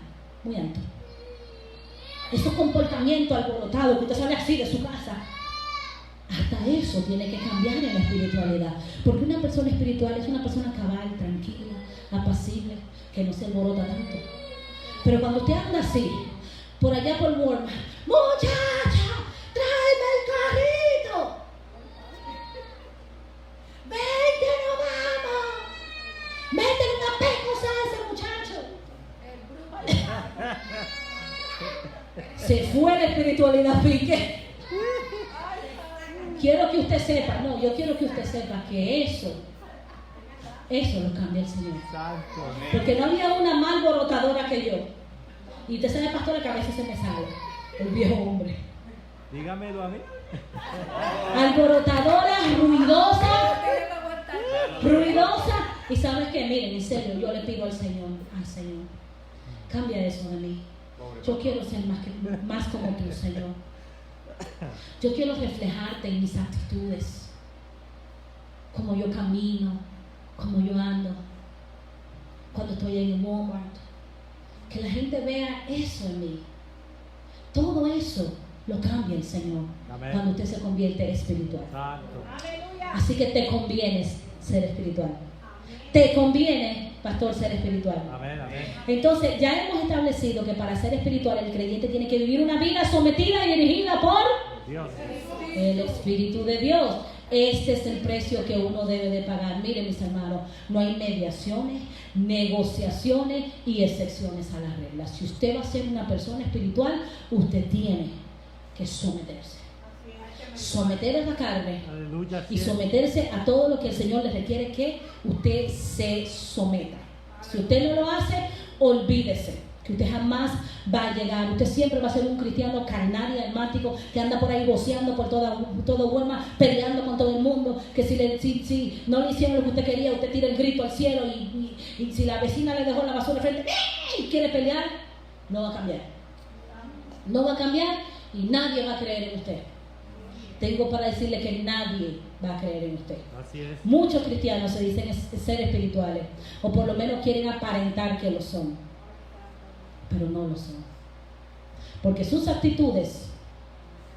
muy alto. Esos comportamientos alborotados que usted sale así de su casa, hasta eso tiene que cambiar en la espiritualidad. Porque una persona espiritual es una persona cabal, tranquila, apacible, que no se alborota tanto. Pero cuando usted anda así, por allá por Walmart, muchacha, tráeme el carrito. Vente, no vamos. Métele una pecosa a ese muchacho. Se fue la espiritualidad, pique. Quiero que usted sepa, yo quiero que usted sepa que eso lo cambia el Señor. Porque no había una más alborotadora que yo. Y usted sabe, pastor, que a veces se me sale el viejo hombre. Dígamelo a mí. Alborotadora, ruidosa. Y sabes que, miren, en serio, yo le pido al Señor, cambia eso de mí. Yo quiero ser más como tú, Señor. Yo quiero reflejarte en mis actitudes, como yo camino, como yo ando, cuando estoy en el Walmart. Que la gente vea eso en mí. Todo eso lo cambia el Señor. Amén. Cuando usted se convierte espiritual. Santo. Así que te conviene ser espiritual. Amén. Te conviene, pastor, ser espiritual. Amén, amén. Entonces ya hemos establecido que para ser espiritual el creyente tiene que vivir una vida sometida y dirigida por Dios. El Espíritu de Dios. Este es el precio que uno debe de pagar. Miren, mis hermanos, no hay mediaciones, negociaciones y excepciones a las reglas. Si usted va a ser una persona espiritual, usted tiene que someterse. Someter a la carne. Aleluya, y someterse a todo lo que el Señor le requiere que usted se someta. Si usted no lo hace, olvídese que usted jamás va a llegar. Usted siempre va a ser un cristiano carnal y almático que anda por ahí voceando por todo Walmart, peleando con todo el mundo, que si no le hicieron lo que usted quería, usted tira el grito al cielo y si la vecina le dejó la basura frente y quiere pelear, no va a cambiar. No va a cambiar y nadie va a creer en usted. Tengo para decirle que nadie va a creer en usted. Así es. Muchos cristianos se dicen ser espirituales, o por lo menos quieren aparentar que lo son, pero no lo son, porque sus actitudes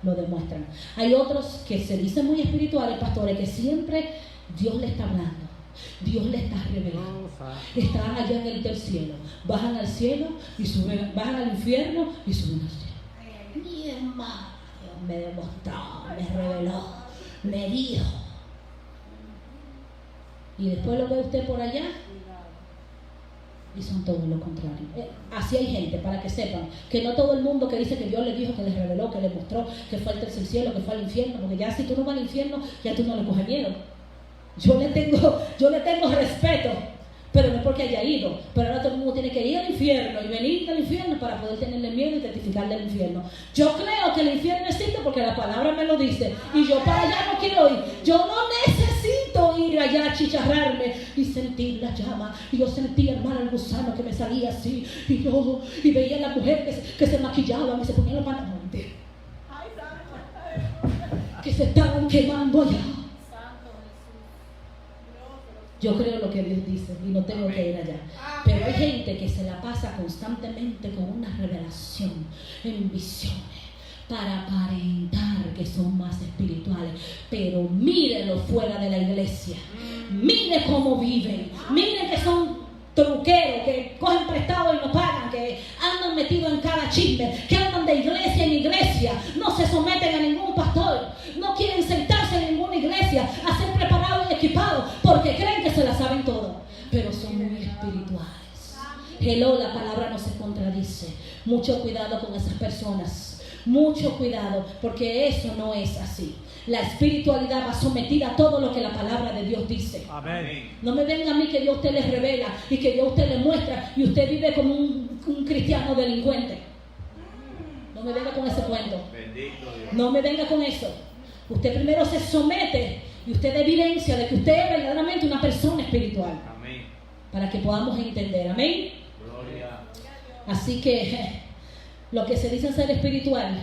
lo demuestran. Hay otros que se dicen muy espirituales, pastores, que siempre Dios le está hablando, Dios le está revelando. Están allá en el cielo, bajan al cielo y suben, bajan al infierno y suben al cielo. Mi hermano me demostró, me reveló, me dijo. Y después lo ve usted por allá y son todo lo contrario. Así hay gente, para que sepan, que no todo el mundo que dice que Dios les dijo, que les reveló, que les mostró, que fue al tercer cielo, que fue al infierno, porque ya si tú no vas al infierno, ya tú no le coges miedo. Yo le tengo respeto, pero no es porque haya ido. Pero ahora todo el mundo tiene que ir al infierno y venir del infierno para poder tenerle miedo y testificar del infierno. Yo creo que el infierno existe porque la palabra me lo dice, y yo para allá no quiero ir. Yo no necesito ir allá a chicharrarme y sentir la llama. Y yo sentía, hermano, el gusano que me salía así, y veía a la mujer que se maquillaban y se ponían los pantalones, que se estaban quemando allá. Yo creo lo que Dios dice y no tengo que ir allá. Pero hay gente que se la pasa constantemente con una revelación en visiones para aparentar que son más espirituales. Pero mírenlo fuera de la iglesia. Miren cómo viven. Miren que son truqueros, que cogen prestado y no pagan, que andan metidos en cada chisme, que andan de iglesia en iglesia, no se someten a ningún pastor, no quieren sentarse en ninguna iglesia a ser preparados y equipados porque creen que se la saben todo, pero son muy espirituales. Hello, la palabra no se contradice. Mucho cuidado con esas personas, mucho cuidado, porque eso no es así. La espiritualidad va sometida a todo lo que la palabra de Dios dice. Amén. No me venga a mí que Dios usted les revela y que Dios usted les muestra y usted vive como un cristiano delincuente. No me venga con ese cuento. Bendito Dios. No me venga con eso. Usted primero se somete y usted da evidencia de que usted es verdaderamente una persona espiritual. Amén. Para que podamos entender. Amén. Gloria. Así que lo que se dice ser espiritual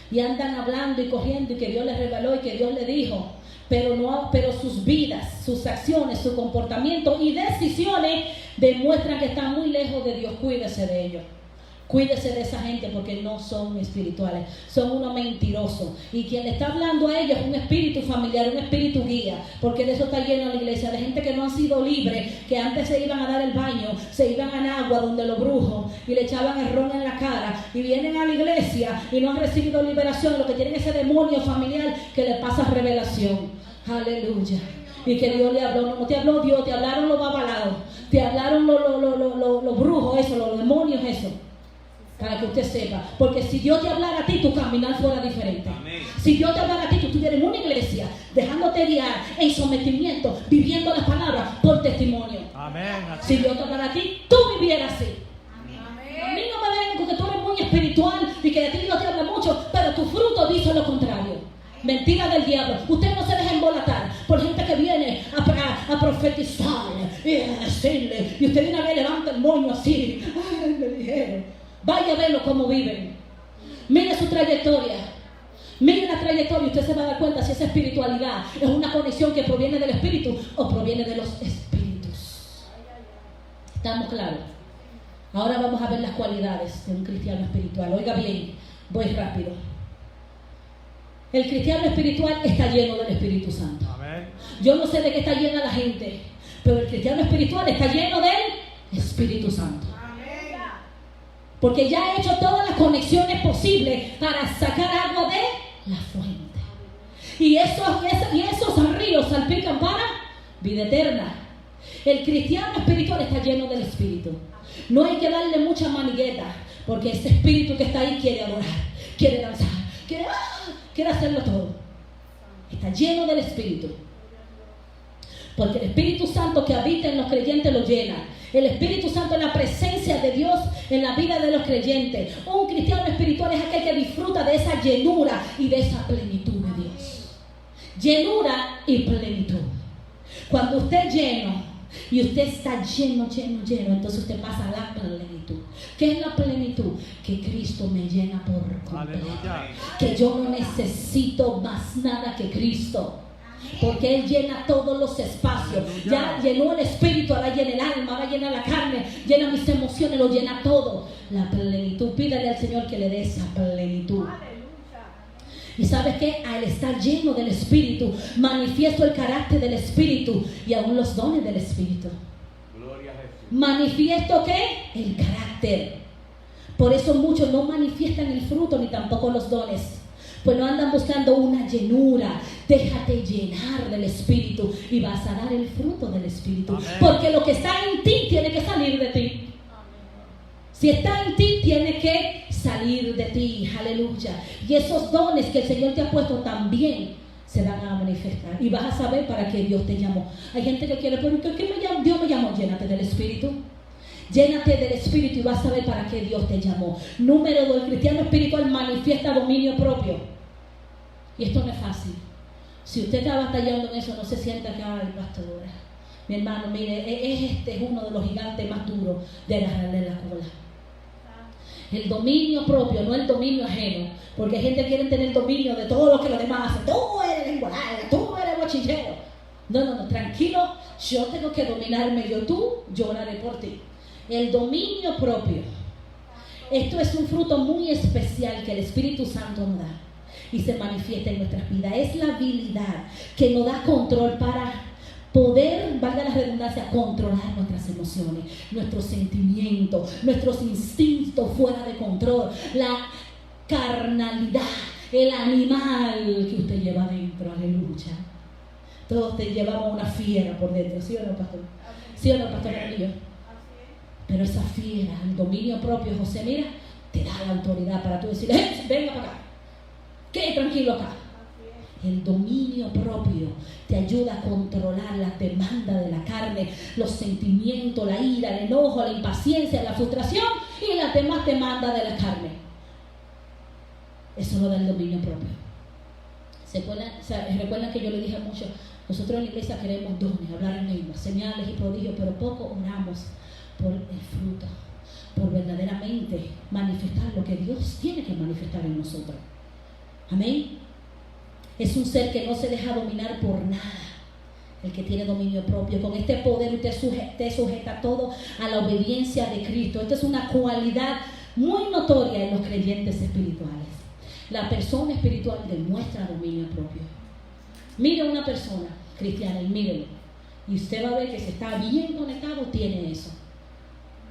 y andan hablando y corriendo y que Dios les reveló y que Dios les dijo, pero sus vidas, sus acciones, su comportamiento y decisiones demuestran que están muy lejos de Dios. Cuídese de ellos. Cuídese de esa gente porque no son espirituales, son unos mentirosos. Y quien le está hablando a ellos es un espíritu familiar, un espíritu guía, porque de eso está lleno la iglesia, de gente que no han sido libres, que antes se iban a dar el baño, se iban al agua donde los brujos y le echaban el ron en la cara, y vienen a la iglesia y no han recibido liberación. Lo que tienen es ese demonio familiar que le pasa revelación. Aleluya. Y que Dios le habló, no te habló Dios, te hablaron los babalados, te hablaron los brujos, eso, los demonios, eso. Para que usted sepa, porque si Dios te hablara a ti, tu caminar fuera diferente. Amén. Si Dios te hablara a ti, tú estuvieras en una iglesia, dejándote guiar en sometimiento, viviendo las palabras por testimonio. Amén. Si Dios te hablara a ti, tú vivieras así. A mí no me vengan con que tú eres muy espiritual y que de ti Dios te habla mucho, pero tu fruto dice lo contrario. Mentira del diablo. Usted no se deja embolatar por gente que viene a profetizar y a decirle, y usted de una vez levanta el moño así. Ay, me dijeron. Vaya a verlo cómo viven. Mire su trayectoria. Mire la trayectoria y usted se va a dar cuenta si esa espiritualidad es una conexión que proviene del espíritu o proviene de los espíritus. ¿Estamos claros? Ahora vamos a ver las cualidades de un cristiano espiritual. Oiga bien, voy rápido. El cristiano espiritual está lleno del Espíritu Santo. Amén. Yo no sé de qué está llena la gente, pero el cristiano espiritual está lleno del Espíritu Santo. Porque ya ha hecho todas las conexiones posibles para sacar agua de la fuente. Y esos ríos salpican para vida eterna. El cristiano espiritual está lleno del Espíritu. No hay que darle mucha manigueta, porque ese espíritu que está ahí quiere adorar, quiere danzar, quiere hacerlo todo. Está lleno del Espíritu. Porque el Espíritu Santo que habita en los creyentes lo llena. El Espíritu Santo es la presencia de Dios en la vida de los creyentes. Un cristiano espiritual es aquel que disfruta de esa llenura y de esa plenitud de Dios. Llenura y plenitud. Cuando usted es lleno y usted está lleno, entonces usted pasa a la plenitud. ¿Qué es la plenitud? Que Cristo me llena por completo. Aleluya. Que yo no necesito más nada que Cristo. Porque Él llena todos los espacios. Ya llenó el espíritu, ahora llena el alma, ahora llena la carne, llena mis emociones, lo llena todo. La plenitud. Pídale al Señor que le dé esa plenitud. Y ¿sabes qué? Al estar lleno del Espíritu, manifiesto el carácter del Espíritu y aún los dones del Espíritu. Gloria a Jesús. ¿Manifiesto qué? El carácter. Por eso muchos no manifiestan el fruto ni tampoco los dones. pues no andan buscando una llenura. Déjate llenar del Espíritu y vas a dar el fruto del Espíritu. Amén. Porque lo que está en ti tiene que salir de ti. Si está en ti, tiene que salir de ti. Aleluya. Y esos dones que el Señor te ha puesto también se van a manifestar. Y vas a saber para qué Dios te llamó. Hay gente que quiere, pero ¿qué me llamó? Dios me llamó. Llénate del Espíritu. Llénate del Espíritu y vas a saber para qué Dios te llamó. Número 2, el cristiano espiritual manifiesta dominio propio. Y esto no es fácil. Si usted está batallando en eso, no se sienta que, ay, pastora, mi hermano, mire, este es uno de los gigantes más duros de agarrarle la cola. El dominio propio, no el dominio ajeno. Porque hay gente que quiere tener dominio de todo lo que los demás hacen. Tú eres lengua larga, tú eres bochillero. No, tranquilo. Yo tengo que dominarme yo oraré por ti. El dominio propio. Esto es un fruto muy especial que el Espíritu Santo nos da y se manifiesta en nuestras vidas. Es la habilidad que nos da control para poder, valga la redundancia, controlar nuestras emociones, nuestros sentimientos, nuestros instintos fuera de control, la carnalidad, el animal que usted lleva dentro. Aleluya. Todos te llevamos una fiera por dentro, ¿sí o no, pastor? ¿Sí o no, pastor Carrillo? Pero esa fiera, el dominio propio, José, mira, te da la autoridad para tú decirle, venga para acá, quede tranquilo acá. El dominio propio te ayuda a controlar las demandas de la carne, los sentimientos, la ira, el enojo, la impaciencia, la frustración y las demás demandas de la carne. Eso lo da el dominio propio. Recuerdan que yo le dije mucho, nosotros en la iglesia queremos dones, hablar en lenguas, señales y prodigios, pero poco oramos por el fruto, por verdaderamente manifestar lo que Dios tiene que manifestar en nosotros. Amén. Es un ser que no se deja dominar por nada. El que tiene dominio propio. Con este poder usted sujeta todo a la obediencia de Cristo. Esta es una cualidad muy notoria en los creyentes espirituales. La persona espiritual demuestra dominio propio. Mire a una persona cristiana y mírelo. Y usted va a ver que si está bien conectado, tiene eso.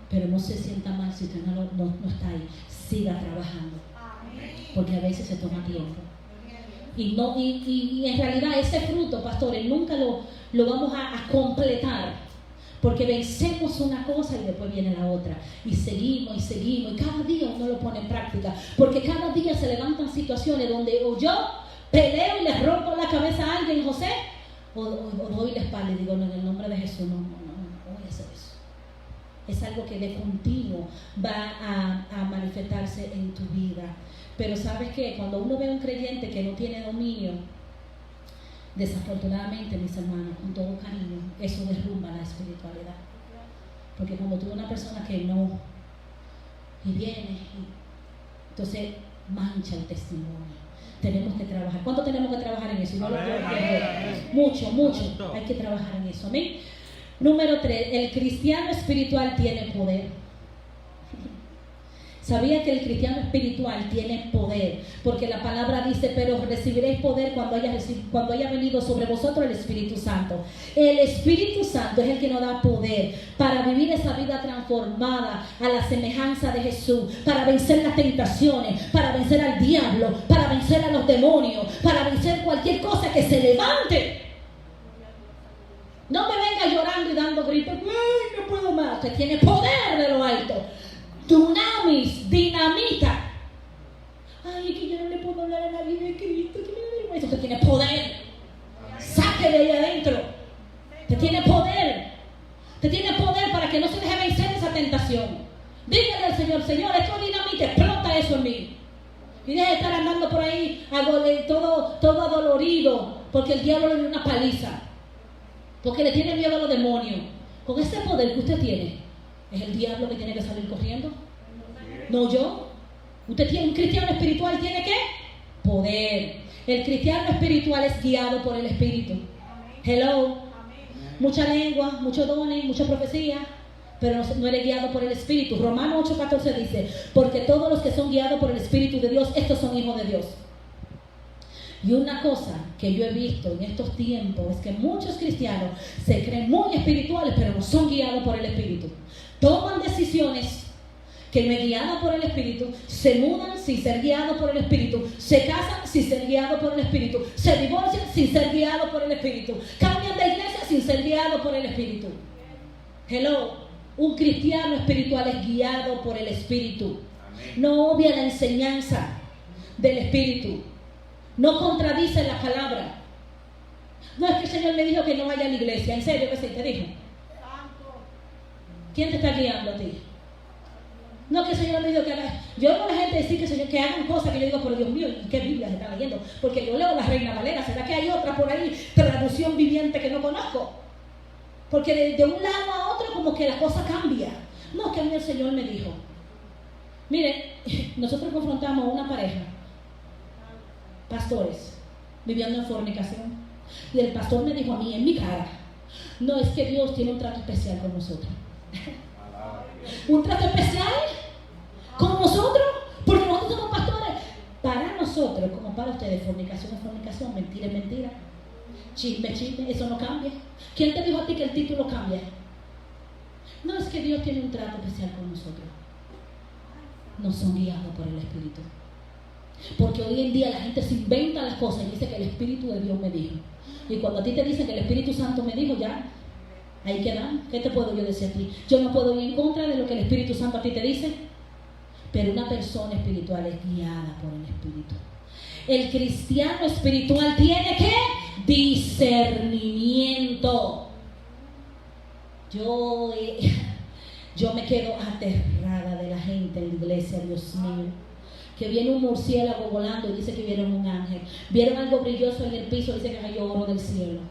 Pero no se sienta mal si usted no está ahí. Siga trabajando. Porque a veces se toma tiempo. Y en realidad ese fruto, pastores, nunca lo vamos a completar. Porque vencemos una cosa y después viene la otra. Y seguimos. Y cada día uno lo pone en práctica. Porque cada día se levantan situaciones donde o yo peleo y le rompo la cabeza a alguien, José, o doy la espalda y digo, no, en el nombre de Jesús, no voy a hacer eso. Es algo que de continuo va a manifestarse en tu vida. Pero ¿sabes qué? Cuando uno ve a un creyente que no tiene dominio, desafortunadamente, mis hermanos, con todo cariño, eso derrumba la espiritualidad. Porque cuando tú ves una persona que no, y viene, entonces mancha el testimonio. Tenemos que trabajar. ¿Cuánto tenemos que trabajar en eso? No lo puedo creer. Mucho. Hay que trabajar en eso. Amén. Número 3, el cristiano espiritual tiene poder. ¿Sabía que el cristiano espiritual tiene poder? Porque la palabra dice, pero recibiréis poder cuando haya venido sobre vosotros el Espíritu Santo. El Espíritu Santo es el que nos da poder para vivir esa vida transformada a la semejanza de Jesús, para vencer las tentaciones, para vencer al diablo, para vencer a los demonios, para vencer cualquier cosa que se levante. No me venga llorando y dando gritos, ¡ay, no puedo más! Usted tiene poder de lo alto. Dunamis, dinamita. Ay, que yo no le puedo hablar a nadie de Cristo. Usted tiene poder. Saque de ahí adentro. Usted tiene poder. Usted tiene poder para que no se deje vencer esa tentación. Dígale al Señor, Señor, esto es dinamita, explota eso en mí. Y deje de estar andando por ahí todo adolorido, porque el diablo le dio una paliza. Porque le tiene miedo a los demonios. Con ese poder que usted tiene, ¿es el diablo que tiene que salir corriendo? No yo. Usted tiene un cristiano espiritual, ¿tiene qué? Poder. El cristiano espiritual es guiado por el Espíritu. Hello. Mucha lengua, muchos dones, mucha profecía, pero no eres guiado por el Espíritu. Romanos 8:14 dice, porque todos los que son guiados por el Espíritu de Dios, estos son hijos de Dios. Y una cosa que yo he visto en estos tiempos es que muchos cristianos se creen muy espirituales, pero no son guiados por el Espíritu. Toman decisiones que no es guiada por el Espíritu, se mudan sin ser guiados por el Espíritu, se casan sin ser guiados por el Espíritu, se divorcian sin ser guiados por el Espíritu, cambian de iglesia sin ser guiados por el Espíritu. Hello, un cristiano espiritual es guiado por el Espíritu. No obvia la enseñanza del Espíritu, no contradice la palabra. No es que el Señor me dijo que no vaya a la iglesia, en serio que sí, te dijo. ¿Quién te está guiando a ti? No que el Señor me dijo que haga. Yo oigo a la gente decir que hagan cosas que yo digo, pero Dios mío, ¿y qué Biblia se está leyendo? Porque yo leo la Reina Valera, ¿será que hay otra por ahí, traducción viviente que no conozco? Porque de un lado a otro como que la cosa cambia. No, que a mí el Señor me dijo. Mire, nosotros confrontamos a una pareja, pastores, viviendo en fornicación, y el pastor me dijo a mí en mi cara, no, es que Dios tiene un trato especial con nosotros. ¿Un trato especial con nosotros? Porque nosotros somos pastores. Para nosotros, como para ustedes, fornicación es fornicación, mentira es mentira, chisme es chisme, eso no cambia. ¿Quién te dijo a ti que el título cambia? No, es que Dios tiene un trato especial con nosotros. No son guiados por el Espíritu. Porque hoy en día la gente se inventa las cosas y dice que el Espíritu de Dios me dijo. Y cuando a ti te dicen que el Espíritu Santo me dijo, ya, ahí quedan. ¿Qué te puedo yo decir a ti? Yo no puedo ir en contra de lo que el Espíritu Santo a ti te dice. Pero una persona espiritual es guiada por el Espíritu. El cristiano espiritual tiene ¿qué? Discernimiento. Yo me quedo aterrada de la gente en la iglesia, Dios mío. Que viene un murciélago volando y dice que vieron un ángel. Vieron algo brilloso en el piso y dice que cayó oro del cielo.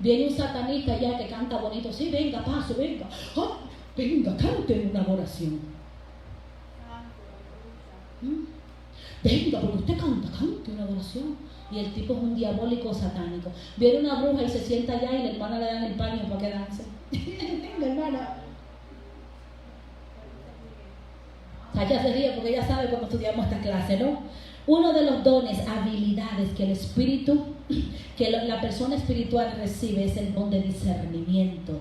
Viene un satanista ya que canta bonito. Sí, venga, paso, venga. Oh, venga, cante una adoración. Venga, porque usted cante una adoración. Y el tipo es un diabólico satánico. Viene una bruja y se sienta allá y la hermana le dan el paño para que dance. Venga, hermana. Ella se ríe porque ella sabe cuando estudiamos esta clase, ¿no? Uno de los dones, habilidades que el espíritu, que la persona espiritual recibe es el don de discernimiento,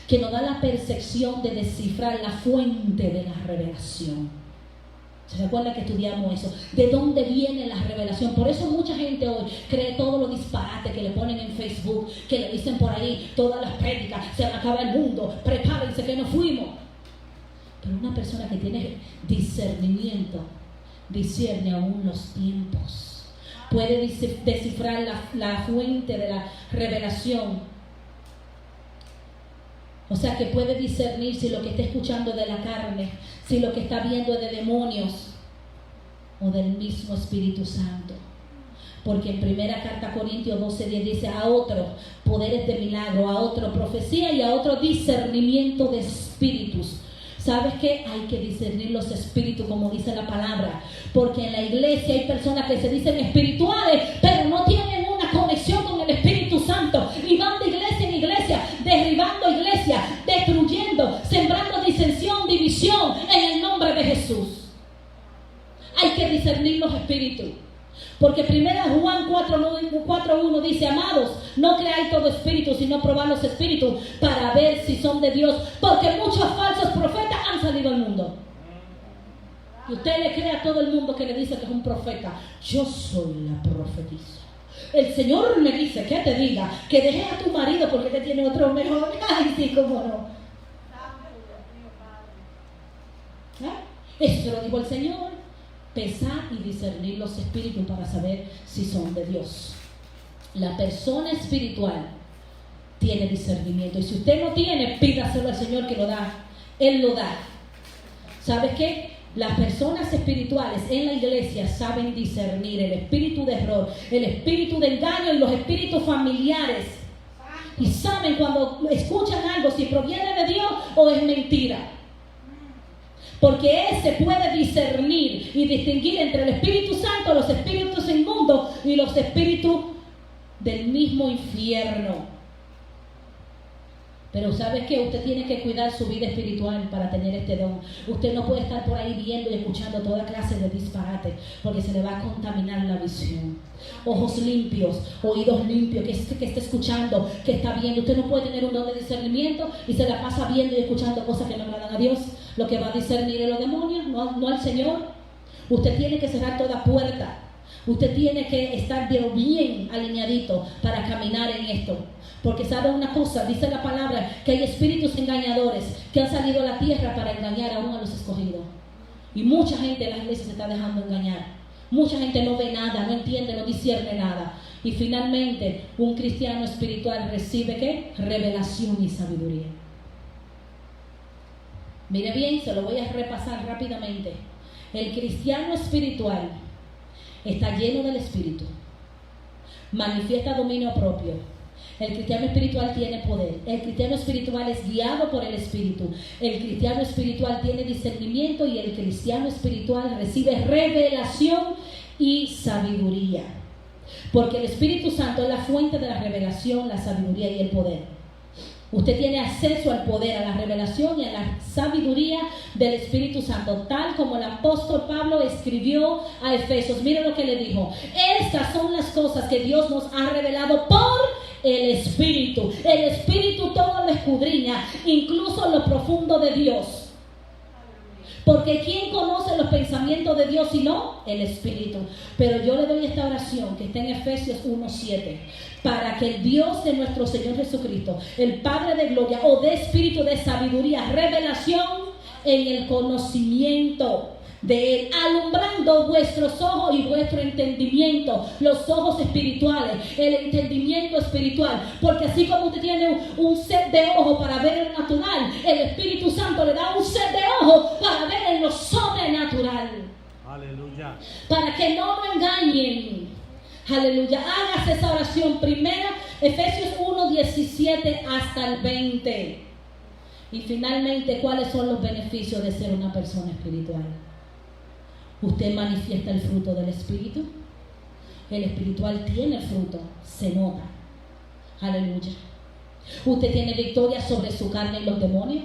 que nos da la percepción de descifrar la fuente de la revelación. ¿Se recuerda que estudiamos eso? ¿De dónde viene la revelación? Por eso mucha gente hoy cree todos los disparates que le ponen en Facebook, que le dicen por ahí todas las prédicas, se acaba el mundo, prepárense que nos fuimos. Pero una persona que tiene discernimiento, discierne aún los tiempos, puede descifrar la fuente de la revelación. O sea que puede discernir si lo que está escuchando es de la carne, si lo que está viendo es de demonios o del mismo Espíritu Santo. Porque en primera carta Corintios 12:10 dice: a otro poderes de milagro, a otro profecía y a otro discernimiento de espíritus. ¿Sabes qué? Hay que discernir los espíritus, como dice la palabra. Porque en la iglesia hay personas que se dicen espirituales, pero no tienen una conexión con el Espíritu Santo. Y van de iglesia en iglesia, derribando iglesias, destruyendo, sembrando disensión, división en el nombre de Jesús. Hay que discernir los espíritus. Porque 1 Juan 4:1 dice: amados, no creáis todo espíritu, sino probad los espíritus para ver si son de Dios, porque muchos falsos profetas han salido al mundo. Y usted le cree a todo el mundo que le dice que es un profeta. Yo soy la profetisa. El Señor me dice que te diga que dejes a tu marido porque te tiene otro mejor. Ay, sí, cómo no. Eso se lo dijo el Señor. Pesar y discernir los espíritus para saber si son de Dios. La persona espiritual tiene discernimiento. Y si usted no tiene, pídaselo al Señor que lo da. Él lo da. ¿Sabes qué? Las personas espirituales en la iglesia saben discernir el espíritu de error, el espíritu de engaño y los espíritus familiares. Y saben cuando escuchan algo si proviene de Dios o es mentira. Porque ese puede discernir y distinguir entre el Espíritu Santo, los espíritus inmundos y los espíritus del mismo infierno. Pero ¿sabes qué? Usted tiene que cuidar su vida espiritual para tener este don. Usted no puede estar por ahí viendo y escuchando toda clase de disparate, porque se le va a contaminar la visión. Ojos limpios, oídos limpios, que esté escuchando, que está viendo. Usted no puede tener un don de discernimiento y se la pasa viendo y escuchando cosas que no agradan a Dios. Lo que va a discernir es los demonios, no al Señor. Usted tiene que cerrar toda puerta. Usted tiene que estar bien alineadito para caminar en esto. Porque sabe una cosa, dice la palabra, que hay espíritus engañadores que han salido a la tierra para engañar aún a los escogidos. Y mucha gente en la iglesia se está dejando engañar. Mucha gente no ve nada, no entiende, no discierne nada. Y finalmente, un cristiano espiritual recibe ¿qué? Revelación y sabiduría. Mire bien, se lo voy a repasar rápidamente. El cristiano espiritual está lleno del Espíritu, manifiesta dominio propio. El cristiano espiritual tiene poder. El cristiano espiritual es guiado por el Espíritu. El cristiano espiritual tiene discernimiento y el cristiano espiritual recibe revelación y sabiduría. Porque el Espíritu Santo es la fuente de la revelación, la sabiduría y el poder. Usted tiene acceso al poder, a la revelación y a la sabiduría del Espíritu Santo, tal como el apóstol Pablo escribió a Efesios. Miren lo que le dijo: estas son las cosas que Dios nos ha revelado por el Espíritu. El Espíritu todo lo escudriña, incluso lo profundo de Dios. Porque ¿quién conoce los pensamientos de Dios sino el Espíritu? Pero yo le doy esta oración que está en Efesios 1:7, para que el Dios de nuestro Señor Jesucristo, el Padre de gloria, o de espíritu de sabiduría, revelación en el conocimiento de Él, alumbrando vuestros ojos y vuestro entendimiento, los ojos espirituales, el entendimiento espiritual. Porque así como usted tiene un set de ojos para ver en lo natural, el Espíritu Santo le da un set de ojos para ver en lo sobrenatural. Aleluya. Para que no lo engañen. Aleluya. Hágase esa oración primera, Efesios 1:17 hasta el 20. Y finalmente, ¿cuáles son los beneficios de ser una persona espiritual? Usted manifiesta el fruto del Espíritu. El espiritual tiene el fruto, se nota. Aleluya. Usted tiene victoria sobre su carne y los demonios.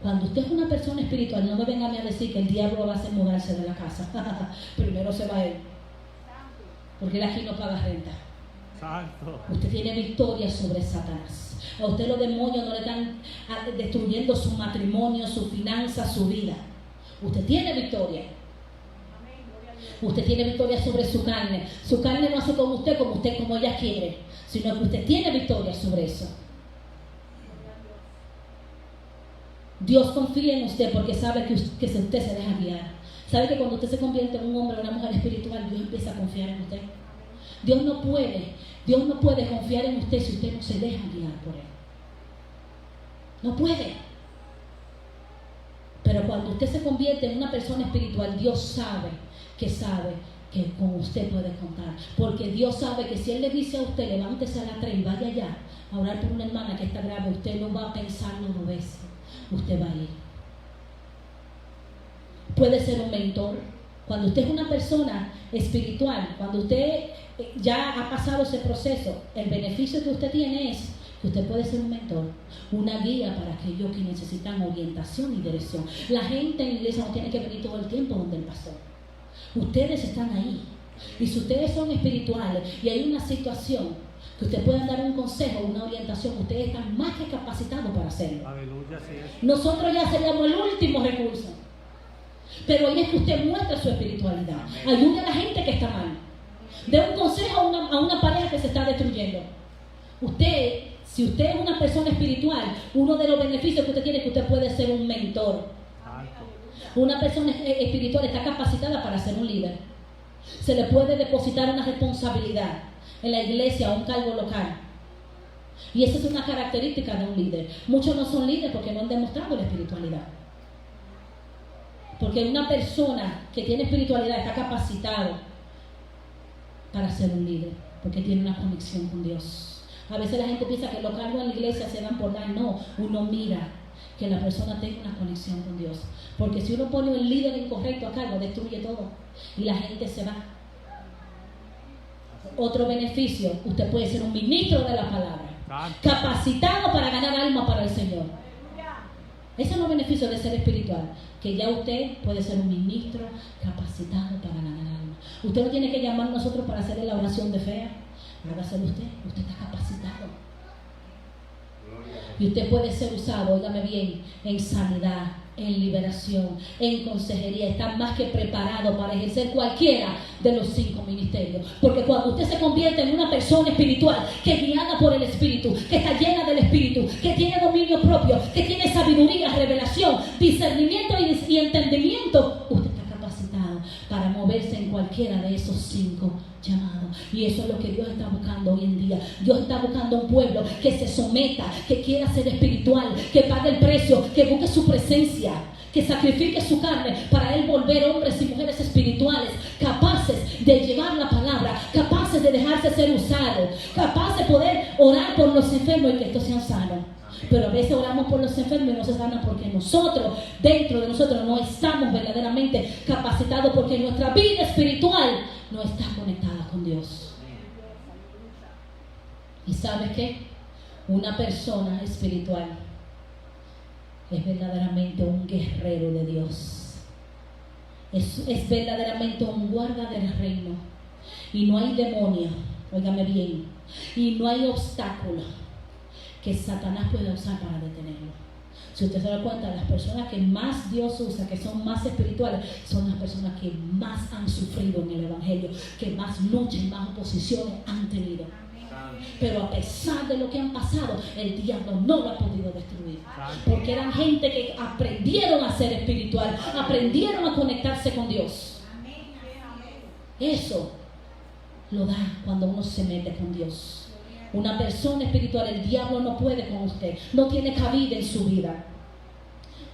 Cuando usted es una persona espiritual, no me vengan a decir que el diablo va a hacer mudarse de la casa. Primero se va él, porque él aquí no paga renta. Santo. Usted tiene victoria sobre Satanás. A usted los demonios no le están destruyendo su matrimonio, su finanza, su vida. Usted tiene victoria. Usted tiene victoria sobre su carne. Su carne no hace con usted como ella quiere, sino que usted tiene victoria sobre eso. Dios confía en usted porque sabe que usted se deja guiar. Sabe que cuando usted se convierte en un hombre o una mujer espiritual, Dios empieza a confiar en usted. Dios no puede confiar en usted si usted no se deja guiar por Él. No puede. Pero cuando usted se convierte en una persona espiritual, Dios sabe que con usted puede contar. Porque Dios sabe que si Él le dice a usted, levántese a las 3 y vaya allá a orar por una hermana que está grave, usted no va a pensarlo 2 veces. Usted va a ir. Puede ser un mentor. Cuando usted es una persona espiritual, cuando usted ya ha pasado ese proceso, el beneficio que usted tiene es que usted puede ser un mentor, una guía para aquellos que necesitan orientación y dirección. La gente en la iglesia no tiene que venir todo el tiempo donde el pastor. Ustedes están ahí. Y si ustedes son espirituales y hay una situación que ustedes puedan dar un consejo, una orientación, ustedes están más que capacitados para hacerlo. Aleluya, sí es. Nosotros ya seríamos el último recurso. Pero ahí es que usted muestra su espiritualidad. Ayude a la gente que está mal. Dé un consejo a una pareja que se está destruyendo. Si usted es una persona espiritual, uno de los beneficios que usted tiene es que usted puede ser un mentor. Una persona espiritual está capacitada para ser un líder. Se le puede depositar una responsabilidad en la iglesia o un cargo local. Y esa es una característica de un líder. Muchos no son líderes porque no han demostrado la espiritualidad. Porque una persona que tiene espiritualidad está capacitado para ser un líder, porque tiene una conexión con Dios. A veces la gente piensa que los cargos en la iglesia se dan por dar. No, uno mira que la persona tenga una conexión con Dios. Porque si uno pone un líder incorrecto a cargo, destruye todo y la gente se va. Otro beneficio, usted puede ser un ministro de la palabra. Capacitado para ganar alma para el Señor. Esos son los beneficios de ser espiritual. Que ya usted puede ser un ministro capacitado para ganar alma. Usted no tiene que llamar a nosotros para hacerle la oración de fe. Hágaselo usted. Usted está capacitado. Y usted puede ser usado, óigame bien, en sanidad, en liberación, en consejería. Está más que preparado para ejercer cualquiera de los 5 ministerios. Porque cuando usted se convierte en una persona espiritual, que es guiada por el Espíritu, que está llena del Espíritu, que tiene dominio propio, que tiene sabiduría, revelación, discernimiento y entendimiento, usted está capacitado para moverse en cualquiera de esos 5 llamados. Y eso es lo que Dios está buscando hoy en día. Dios está buscando un pueblo que se someta, que quiera ser espiritual, que pague el precio, que busque su presencia, que sacrifique su carne para él volver hombres y mujeres espirituales, capaces de llevar la palabra, capaces de dejarse ser usados, capaces de poder orar por los enfermos y que estos sean sanos. Pero a veces oramos por los enfermos y no se sanan porque nosotros, dentro de nosotros, no estamos verdaderamente capacitados, porque nuestra vida espiritual no está conectada con Dios. ¿Y sabes qué? Una persona espiritual es verdaderamente un guerrero de Dios. Es verdaderamente un guarda del reino. Y no hay demonio, óigame bien, y no hay obstáculo que Satanás pueda usar para detenerlo. Si usted se da cuenta, las personas que más Dios usa, que son más espirituales, son las personas que más han sufrido en el Evangelio, que más luchas y más oposiciones han tenido. Pero a pesar de lo que han pasado, el diablo no lo ha podido destruir, porque eran gente que aprendieron a ser espiritual, aprendieron a conectarse con Dios. Eso lo da cuando uno se mete con Dios. Una persona espiritual, el diablo no puede con usted, no tiene cabida en su vida.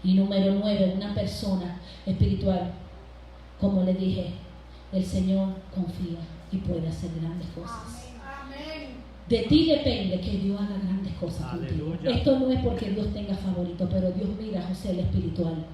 Y número 9, una persona espiritual, como le dije, el Señor confía y puede hacer grandes cosas. De ti depende que Dios haga grandes cosas contigo. Esto no es porque Dios tenga favorito, pero Dios mira a José el espiritual,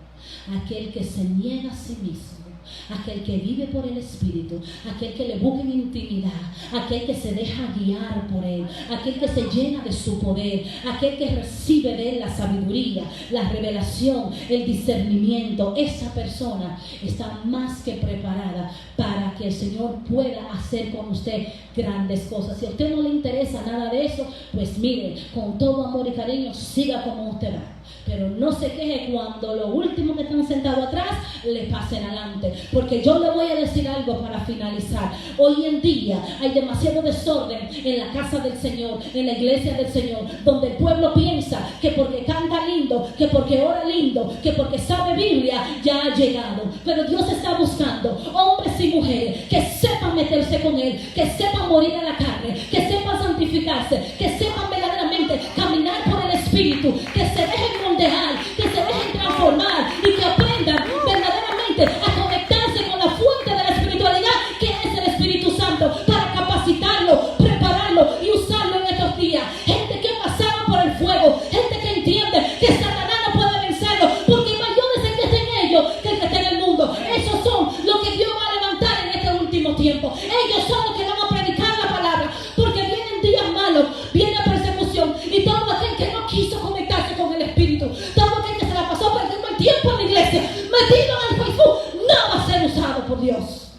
aquel que se niega a sí mismo, aquel que vive por el Espíritu, aquel que le busca en intimidad, aquel que se deja guiar por él, aquel que se llena de su poder, aquel que recibe de él la sabiduría, la revelación, el discernimiento. Esa persona está más que preparada para que el Señor pueda hacer con usted grandes cosas. Si a usted no le interesa nada de eso, pues mire, con todo amor y cariño, siga como usted va. Pero no se queje cuando los últimos que están sentados atrás le pasen adelante. Porque yo le voy a decir algo para finalizar. Hoy en día hay demasiado desorden en la casa del Señor, en la iglesia del Señor, donde el pueblo piensa que porque canta lindo, que porque ora lindo, que porque sabe Biblia, ya ha llegado. Pero Dios está buscando hombres y mujeres que sepan meterse con Él, que sepan morir a la carne, que sepan santificarse, que sepan verdaderamente caminar por el Espíritu, que se dejen moldear, que se dejen transformar y que aprendan verdaderamente a conectarse con la fuente de la espiritualidad, que es el Espíritu Santo, para capacitarlo, prepararlo y usarlo en estos días. Gente que pasaba por el fuego, gente que entiende que Satanás no puede vencerlo, porque mayor es el que está en ellos que el que está en el mundo. Esos son los que Dios va a levantar en este último tiempo. Ellos son los que van a predicar la palabra, porque vienen días malos, viene persecución, y todo aquel que no quiso conectarse con el Espíritu, todo aquel que se la pasó perdiendo el tiempo en la iglesia, metido en el Facebook, no va a ser usado por Dios.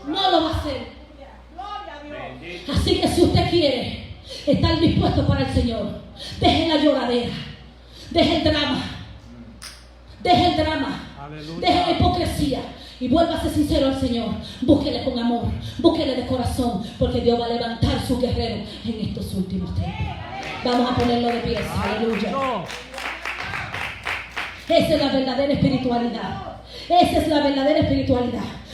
No lo va a hacer. Así que si usted quiere estar dispuesto para el Señor, deje la lloradera, deje el drama, deje la hipocresía y vuélvase sincero al Señor. Búsquele con amor, búsquele de corazón, porque Dios va a levantar su guerrero en estos últimos tiempos. Vamos a ponerlo de pie. Aleluya. Esa es la verdadera espiritualidad. Esa es la verdadera espiritualidad.